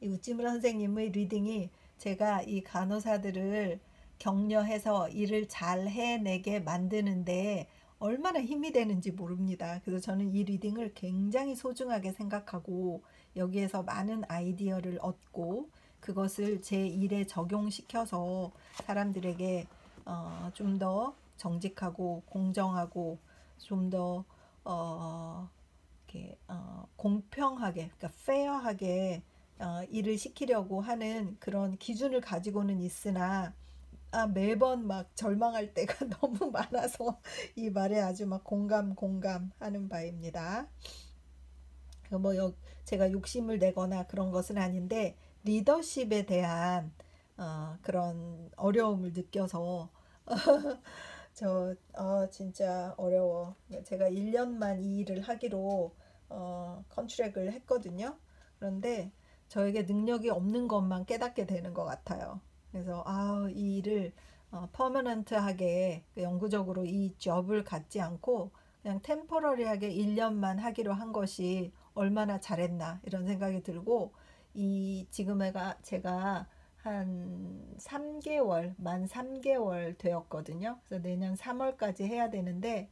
Speaker 1: 이 우찌무라 선생님의 리딩이 제가 이 간호사들을 격려해서 일을 잘 해내게 만드는데 얼마나 힘이 되는지 모릅니다. 그래서 저는 이 리딩을 굉장히 소중하게 생각하고 여기에서 많은 아이디어를 얻고 그것을 제 일에 적용시켜서 사람들에게 좀 더 정직하고 공정하고 좀 더 공평하게, 그러니까 페어하게 일을 시키려고 하는 그런 기준을 가지고는 있으나 매번 막 절망할 때가 너무 많아서 이 말에 아주 막 공감하는 바입니다. 뭐 제가 욕심을 내거나 그런 것은 아닌데 리더십에 대한 그런 어려움을 느껴서 진짜 어려워. 제가 1년만 이 일을 하기로 컨트랙을 했거든요. 그런데 저에게 능력이 없는 것만 깨닫게 되는 것 같아요. 그래서 이 일을 퍼머넌트하게 영구적으로 이 잡을 갖지 않고 그냥 템포러리하게 1년만 하기로 한 것이 얼마나 잘했나 이런 생각이 들고 지금 제가 한 3개월, 만 3개월 되었거든요. 그래서 내년 3월까지 해야 되는데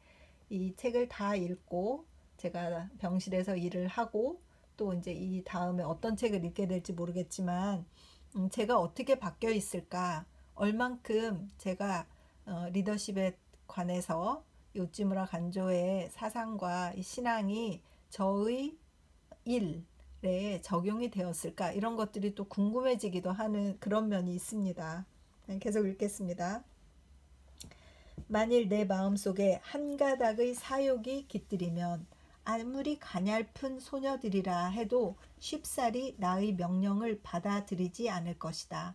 Speaker 1: 이 책을 다 읽고 제가 병실에서 일을 하고 또 이제 이 다음에 어떤 책을 읽게 될지 모르겠지만 제가 어떻게 바뀌어 있을까, 얼만큼 제가 리더십에 관해서 이 우찌무라 간조의 사상과 이 신앙이 저의 일에 적용이 되었을까, 이런 것들이 또 궁금해지기도 하는 그런 면이 있습니다. 계속 읽겠습니다. 만일 내 마음속에 한 가닥의 사욕이 깃들이면 아무리 가냘픈 소녀들이라 해도 쉽사리 나의 명령을 받아들이지 않을 것이다.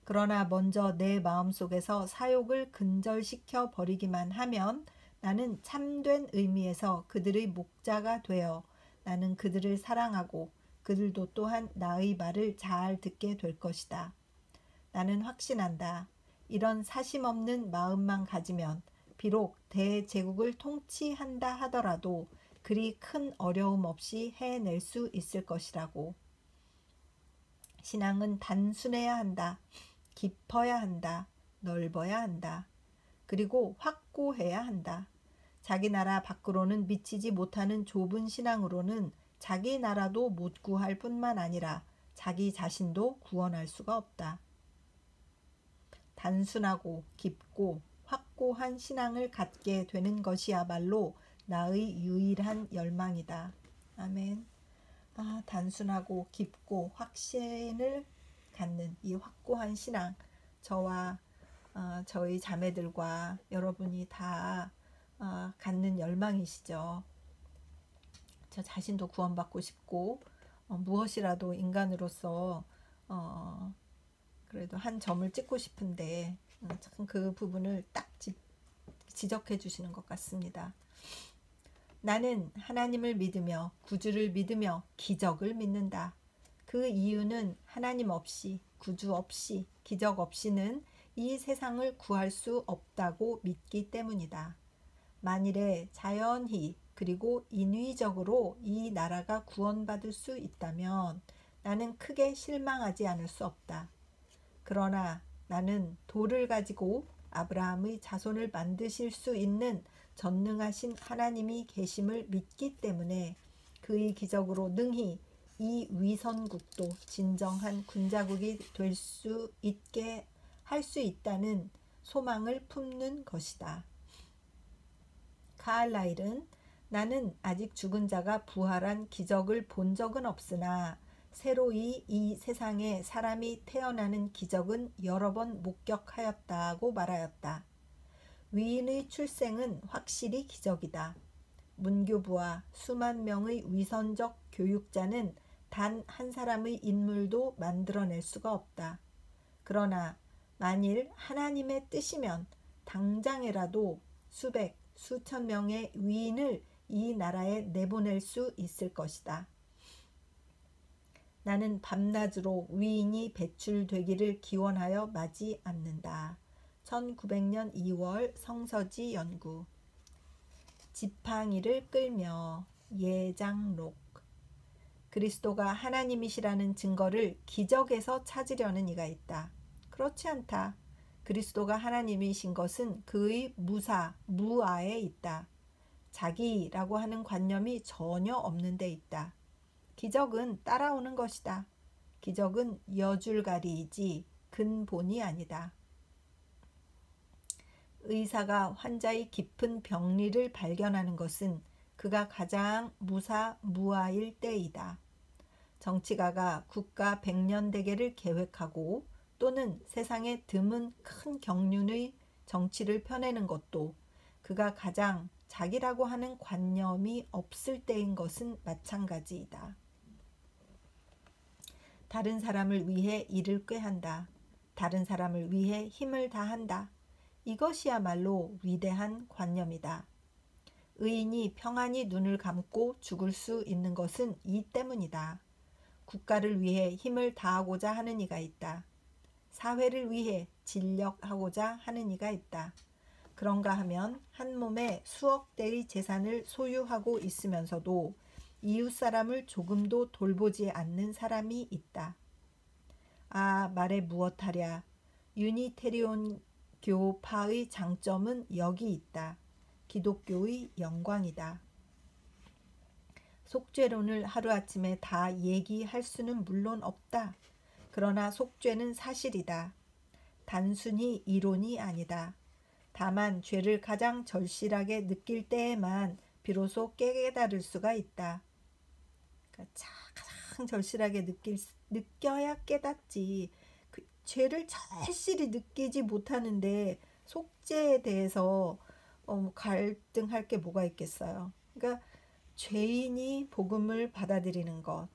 Speaker 1: 그러나 먼저 내 마음속에서 사욕을 근절시켜 버리기만 하면 나는 참된 의미에서 그들의 목자가 되어 나는 그들을 사랑하고 그들도 또한 나의 말을 잘 듣게 될 것이다. 나는 확신한다. 이런 사심없는 마음만 가지면 비록 대제국을 통치한다 하더라도 그리 큰 어려움 없이 해낼 수 있을 것이라고. 신앙은 단순해야 한다. 깊어야 한다. 넓어야 한다. 그리고 확고해야 한다. 자기 나라 밖으로는 미치지 못하는 좁은 신앙으로는 자기 나라도 못 구할 뿐만 아니라 자기 자신도 구원할 수가 없다. 단순하고 깊고 확고한 신앙을 갖게 되는 것이야말로 나의 유일한 열망이다. 아멘. 단순하고 깊고 확신을 갖는 이 확고한 신앙, 저와 저희 자매들과 여러분이 다 갖는 열망이시죠. 저 자신도 구원받고 싶고 무엇이라도 인간으로서 그래도 한 점을 찍고 싶은데 참 그 부분을 딱 지적해 주시는 것 같습니다. 나는 하나님을 믿으며 구주를 믿으며 기적을 믿는다. 그 이유는 하나님 없이, 구주 없이, 기적 없이는 이 세상을 구할 수 없다고 믿기 때문이다. 만일에 자연히 그리고 인위적으로 이 나라가 구원받을 수 있다면 나는 크게 실망하지 않을 수 없다. 그러나 나는 돌을 가지고 아브라함의 자손을 만드실 수 있는 전능하신 하나님이 계심을 믿기 때문에 그의 기적으로 능히 이 위선국도 진정한 군자국이 될 수 있게 할 수 있다는 소망을 품는 것이다. 카알라일은 나는 아직 죽은 자가 부활한 기적을 본 적은 없으나 새로이 이 세상에 사람이 태어나는 기적은 여러 번 목격하였다고 말하였다. 위인의 출생은 확실히 기적이다. 문교부와 수만 명의 위선적 교육자는 단 한 사람의 인물도 만들어낼 수가 없다. 그러나 만일 하나님의 뜻이면 당장에라도 수백, 수천 명의 위인을 이 나라에 내보낼 수 있을 것이다. 나는 밤낮으로 위인이 배출되기를 기원하여 마지 않는다. 1900년 2월 성서지 연구. 지팡이를 끌며 예장록. 그리스도가 하나님이시라는 증거를 기적에서 찾으려는 이가 있다. 그렇지 않다. 그리스도가 하나님이신 것은 그의 무아에 있다. 자기라고 하는 관념이 전혀 없는 데 있다. 기적은 따라오는 것이다. 기적은 여줄가리이지 근본이 아니다. 의사가 환자의 깊은 병리를 발견하는 것은 그가 가장 무아일 때이다. 정치가가 국가 백년대계를 계획하고 또는 세상에 드문 큰 경륜의 정치를 펴내는 것도 그가 가장 자기라고 하는 관념이 없을 때인 것은 마찬가지이다. 다른 사람을 위해 일을 꾀한다. 다른 사람을 위해 힘을 다한다. 이것이야말로 위대한 관념이다. 의인이 평안히 눈을 감고 죽을 수 있는 것은 이 때문이다. 국가를 위해 힘을 다하고자 하는 이가 있다. 사회를 위해 진력하고자 하는 이가 있다. 그런가 하면 한 몸에 수억 대의 재산을 소유하고 있으면서도 이웃 사람을 조금도 돌보지 않는 사람이 있다. 말해 무엇하랴. 유니테리온 교파의 장점은 여기 있다. 기독교의 영광이다. 속죄론을 하루아침에 다 얘기할 수는 물론 없다. 그러나 속죄는 사실이다. 단순히 이론이 아니다. 다만 죄를 가장 절실하게 느낄 때에만 비로소 깨달을 수가 있다. 그러니까 가장 절실하게 느껴야 깨닫지. 그 죄를 절실히 느끼지 못하는데 속죄에 대해서 갈등할 게 뭐가 있겠어요. 그러니까 죄인이 복음을 받아들이는 것,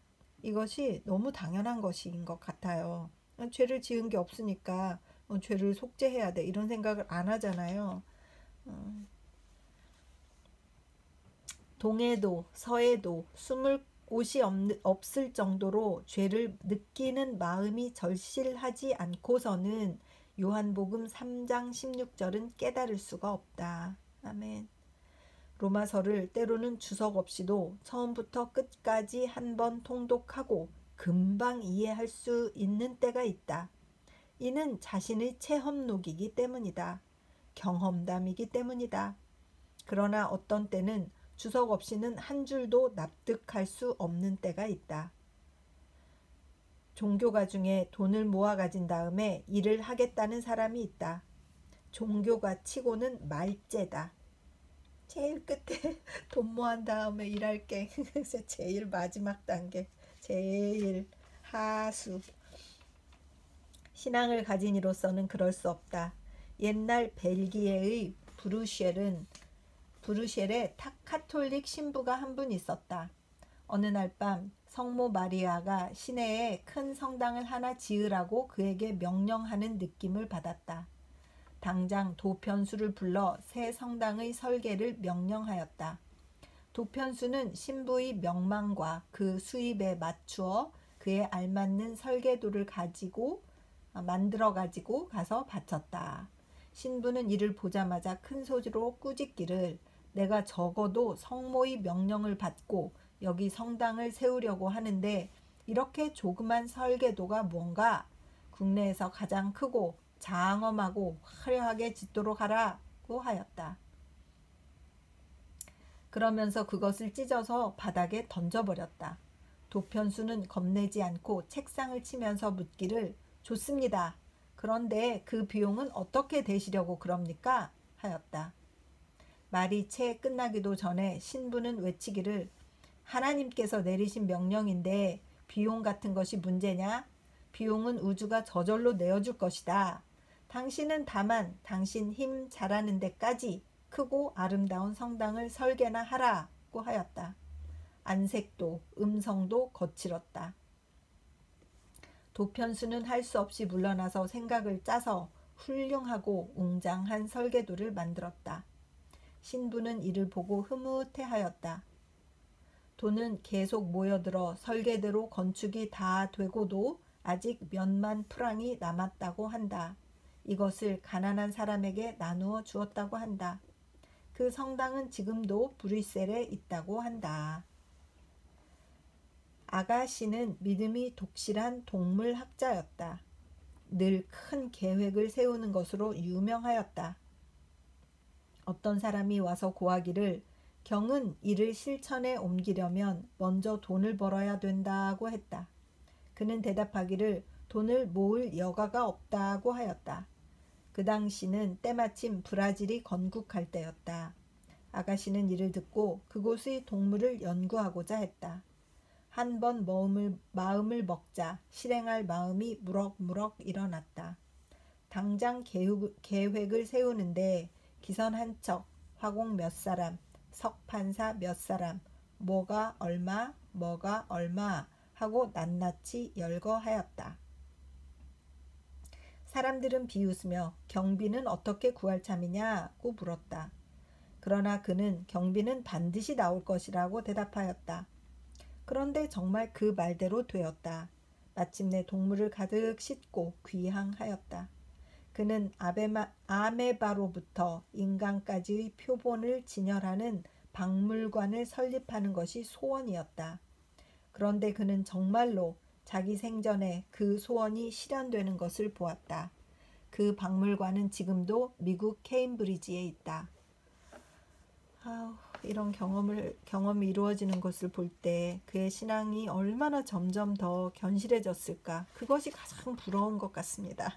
Speaker 1: 이것이 너무 당연한 것인 것 같아요. 죄를 지은 게 없으니까 죄를 속죄해야 돼 이런 생각을 안 하잖아요. 동해도 서해도 숨을 곳이 없을 정도로 죄를 느끼는 마음이 절실하지 않고서는 요한복음 3장 16절은 깨달을 수가 없다. 아멘. 로마서를 때로는 주석 없이도 처음부터 끝까지 한번 통독하고 금방 이해할 수 있는 때가 있다. 이는 자신의 체험록이기 때문이다. 경험담이기 때문이다. 그러나 어떤 때는 주석 없이는 한 줄도 납득할 수 없는 때가 있다. 종교가 중에 돈을 모아 가진 다음에 일을 하겠다는 사람이 있다. 종교가 치고는 말재다. 제일 끝에 돈 모은 다음에 일할게. 제일 마지막 단계. 제일 하수. 신앙을 가진 이로서는 그럴 수 없다. 옛날 벨기에의 브루셀에 카톨릭 신부가 한 분 있었다. 어느 날 밤 성모 마리아가 시내에 큰 성당을 하나 지으라고 그에게 명령하는 느낌을 받았다. 당장 도편수를 불러 새 성당의 설계를 명령하였다. 도편수는 신부의 명망과 그 수입에 맞추어 그에 알맞는 설계도를 만들어 가지고 가서 바쳤다. 신부는 이를 보자마자 큰 소리로 꾸짖기를 내가 적어도 성모의 명령을 받고 여기 성당을 세우려고 하는데 이렇게 조그만 설계도가 뭔가 국내에서 가장 크고 장엄하고 화려하게 짓도록 하라고 하였다. 그러면서 그것을 찢어서 바닥에 던져버렸다. 도편수는 겁내지 않고 책상을 치면서 묻기를 좋습니다. 그런데 그 비용은 어떻게 되시려고 그럽니까? 하였다. 말이 채 끝나기도 전에 신부는 외치기를 하나님께서 내리신 명령인데 비용 같은 것이 문제냐? 비용은 우주가 저절로 내어줄 것이다. 당신은 다만 당신 힘 잘하는 데까지 크고 아름다운 성당을 설계나 하라고 하였다. 안색도 음성도 거칠었다. 도편수는 할 수 없이 물러나서 생각을 짜서 훌륭하고 웅장한 설계도를 만들었다. 신부는 이를 보고 흐뭇해하였다. 돈은 계속 모여들어 설계대로 건축이 다 되고도 아직 몇만 프랑이 남았다고 한다. 이것을 가난한 사람에게 나누어 주었다고 한다. 그 성당은 지금도 브뤼셀에 있다고 한다. 아가씨는 믿음이 독실한 동물학자였다. 늘 큰 계획을 세우는 것으로 유명하였다. 어떤 사람이 와서 고하기를 경은 이를 실천에 옮기려면 먼저 돈을 벌어야 된다고 했다. 그는 대답하기를 돈을 모을 여가가 없다고 하였다. 그 당시는 때마침 브라질이 건국할 때였다. 아가씨는 이를 듣고 그곳의 동물을 연구하고자 했다. 한 번 마음을 먹자 실행할 마음이 무럭무럭 일어났다. 당장 계획을 세우는데 기선 한 척, 화공 몇 사람, 석판사 몇 사람, 뭐가 얼마 하고 낱낱이 열거하였다. 사람들은 비웃으며 경비는 어떻게 구할 참이냐고 물었다. 그러나 그는 경비는 반드시 나올 것이라고 대답하였다. 그런데 정말 그 말대로 되었다. 마침내 동물을 가득 싣고 귀향하였다. 그는 아메바로부터 인간까지의 표본을 진열하는 박물관을 설립하는 것이 소원이었다. 그런데 그는 정말로 자기 생전에 그 소원이 실현되는 것을 보았다. 그 박물관은 지금도 미국 케임브리지에 있다. 이런 경험이 이루어지는 것을 볼 때 그의 신앙이 얼마나 점점 더 견실해졌을까. 그것이 가장 부러운 것 같습니다.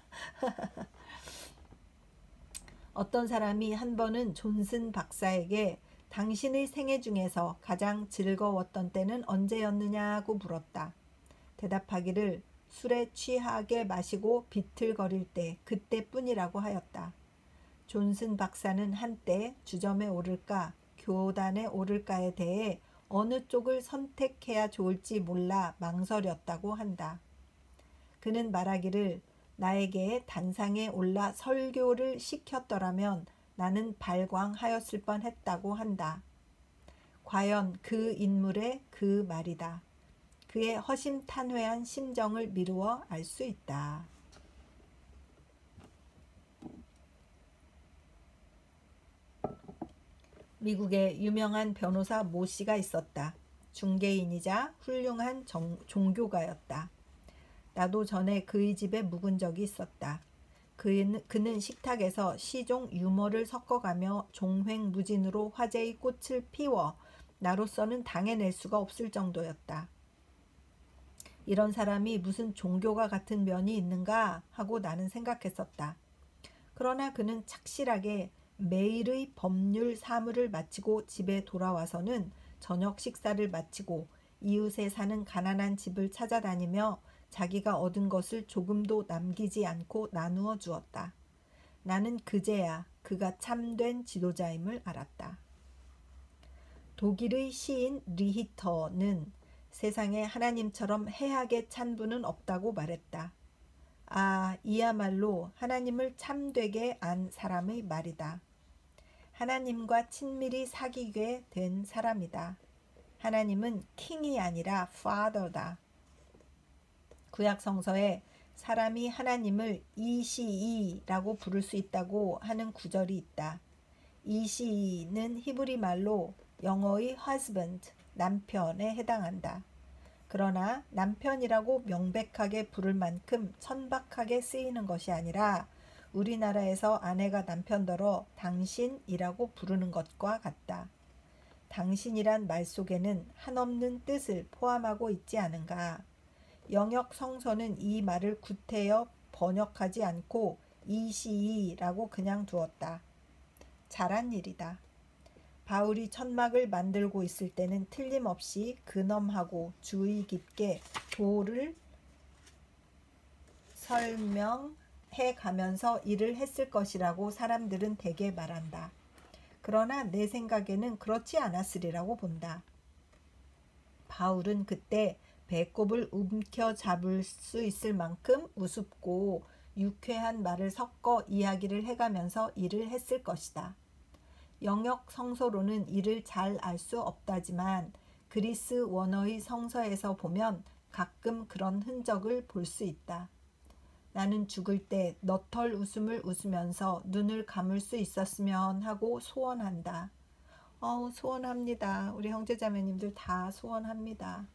Speaker 1: 어떤 사람이 한 번은 존슨 박사에게 당신의 생애 중에서 가장 즐거웠던 때는 언제였느냐고 물었다. 대답하기를 술에 취하게 마시고 비틀거릴 때 그때뿐이라고 하였다. 존슨 박사는 한때 주점에 오를까 교단에 오를까에 대해 어느 쪽을 선택해야 좋을지 몰라 망설였다고 한다. 그는 말하기를 나에게 단상에 올라 설교를 시켰더라면 나는 발광하였을 뻔했다고 한다. 과연 그 인물의 그 말이다. 그의 허심탄회한 심정을 미루어 알 수 있다. 미국에 유명한 변호사 모 씨가 있었다. 중개인이자 훌륭한 종교가였다. 나도 전에 그의 집에 묵은 적이 있었다. 그는 식탁에서 시종 유머를 섞어가며 종횡무진으로 화제의 꽃을 피워 나로서는 당해낼 수가 없을 정도였다. 이런 사람이 무슨 종교가 같은 면이 있는가 하고 나는 생각했었다. 그러나 그는 착실하게 매일의 법률 사무를 마치고 집에 돌아와서는 저녁 식사를 마치고 이웃에 사는 가난한 집을 찾아다니며 자기가 얻은 것을 조금도 남기지 않고 나누어 주었다. 나는 그제야 그가 참된 지도자임을 알았다. 독일의 시인 리히터는 세상에 하나님처럼 해하게 찬 분은 없다고 말했다. 아, 이야말로 하나님을 참되게 안 사람의 말이다. 하나님과 친밀히 사귀게 된 사람이다. 하나님은 킹이 아니라 father다. 구약 성서에 사람이 하나님을 이시이라고 부를 수 있다고 하는 구절이 있다. 이시이는 히브리 말로 영어의 husband, 남편에 해당한다. 그러나 남편이라고 명백하게 부를 만큼 천박하게 쓰이는 것이 아니라 우리나라에서 아내가 남편더러 당신이라고 부르는 것과 같다. 당신이란 말 속에는 한없는 뜻을 포함하고 있지 않은가. 영역 성서는 이 말을 구태여 번역하지 않고 이시이라고 그냥 두었다. 잘한 일이다. 바울이 천막을 만들고 있을 때는 틀림없이 근엄하고 주의 깊게 도를 설명해 가면서 일을 했을 것이라고 사람들은 대개 말한다. 그러나 내 생각에는 그렇지 않았으리라고 본다. 바울은 그때 배꼽을 움켜잡을 수 있을 만큼 우습고 유쾌한 말을 섞어 이야기를 해가면서 일을 했을 것이다. 영역 성서로는 이를 잘 알 수 없다지만 그리스 원어의 성서에서 보면 가끔 그런 흔적을 볼 수 있다. 나는 죽을 때 너털 웃음을 웃으면서 눈을 감을 수 있었으면 하고 소원한다. 소원합니다. 우리 형제자매님들 다 소원합니다.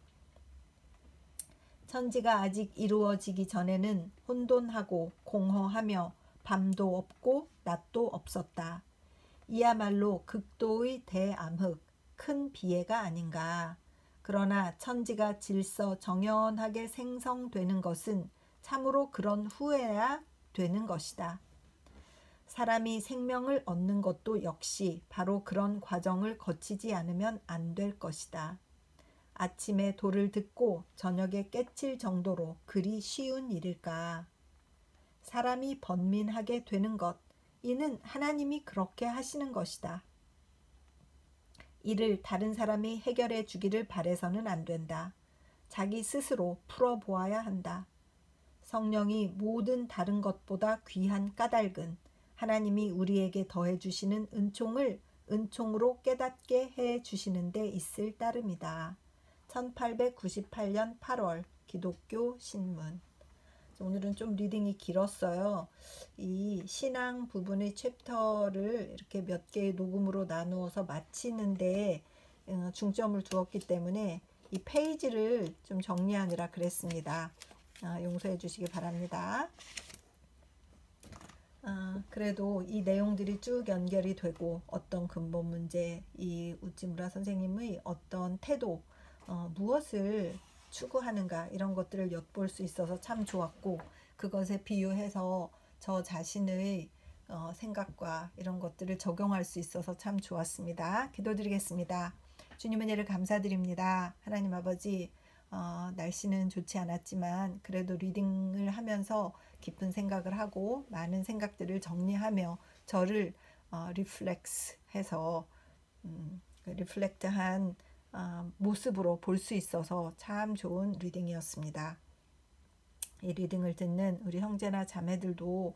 Speaker 1: 천지가 아직 이루어지기 전에는 혼돈하고 공허하며 밤도 없고 낮도 없었다. 이야말로 극도의 대암흑, 큰 비애가 아닌가. 그러나 천지가 질서 정연하게 생성되는 것은 참으로 그런 후에야 되는 것이다. 사람이 생명을 얻는 것도 역시 바로 그런 과정을 거치지 않으면 안 될 것이다. 아침에 도를 듣고 저녁에 깨칠 정도로 그리 쉬운 일일까. 사람이 번민하게 되는 것, 이는 하나님이 그렇게 하시는 것이다. 이를 다른 사람이 해결해 주기를 바라서는 안 된다. 자기 스스로 풀어보아야 한다. 성령이 모든 다른 것보다 귀한 까닭은 하나님이 우리에게 더해 주시는 은총을 은총으로 깨닫게 해 주시는 데 있을 따름이다. 1898년 8월 기독교 신문. 오늘은 좀 리딩이 길었어요. 이 신앙 부분의 챕터를 이렇게 몇 개의 녹음으로 나누어서 마치는데 중점을 두었기 때문에 이 페이지를 좀 정리하느라 그랬습니다. 용서해 주시기 바랍니다. 그래도 이 내용들이 쭉 연결이 되고 어떤 근본 문제, 이 우찌무라 선생님의 어떤 태도, 무엇을 추구하는가 이런 것들을 엿볼 수 있어서 참 좋았고, 그것에 비유해서 저 자신의 생각과 이런 것들을 적용할 수 있어서 참 좋았습니다. 기도드리겠습니다. 주님 은혜를 감사드립니다. 하나님 아버지, 날씨는 좋지 않았지만 그래도 리딩을 하면서 깊은 생각을 하고 많은 생각들을 정리하며 저를 리플렉스해서 리플렉트한 모습으로 볼 수 있어서 참 좋은 리딩이었습니다. 이 리딩을 듣는 우리 형제나 자매들도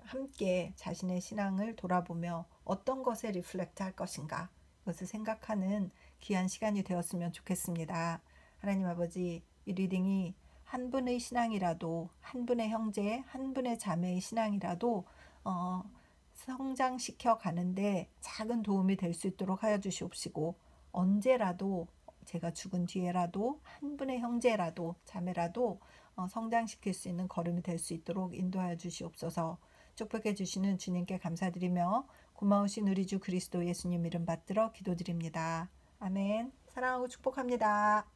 Speaker 1: 함께 자신의 신앙을 돌아보며 어떤 것에 리플렉트 할 것인가 그것을 생각하는 귀한 시간이 되었으면 좋겠습니다. 하나님 아버지, 이 리딩이 한 분의 신앙이라도, 한 분의 형제, 한 분의 자매의 신앙이라도 성장시켜 가는데 작은 도움이 될 수 있도록 하여 주시옵시고, 언제라도 제가 죽은 뒤에라도 한 분의 형제라도 자매라도 성장시킬 수 있는 걸음이 될 수 있도록 인도하여 주시옵소서. 축복해 주시는 주님께 감사드리며 고마우신 우리 주 그리스도 예수님 이름 받들어 기도드립니다. 아멘. 사랑하고 축복합니다.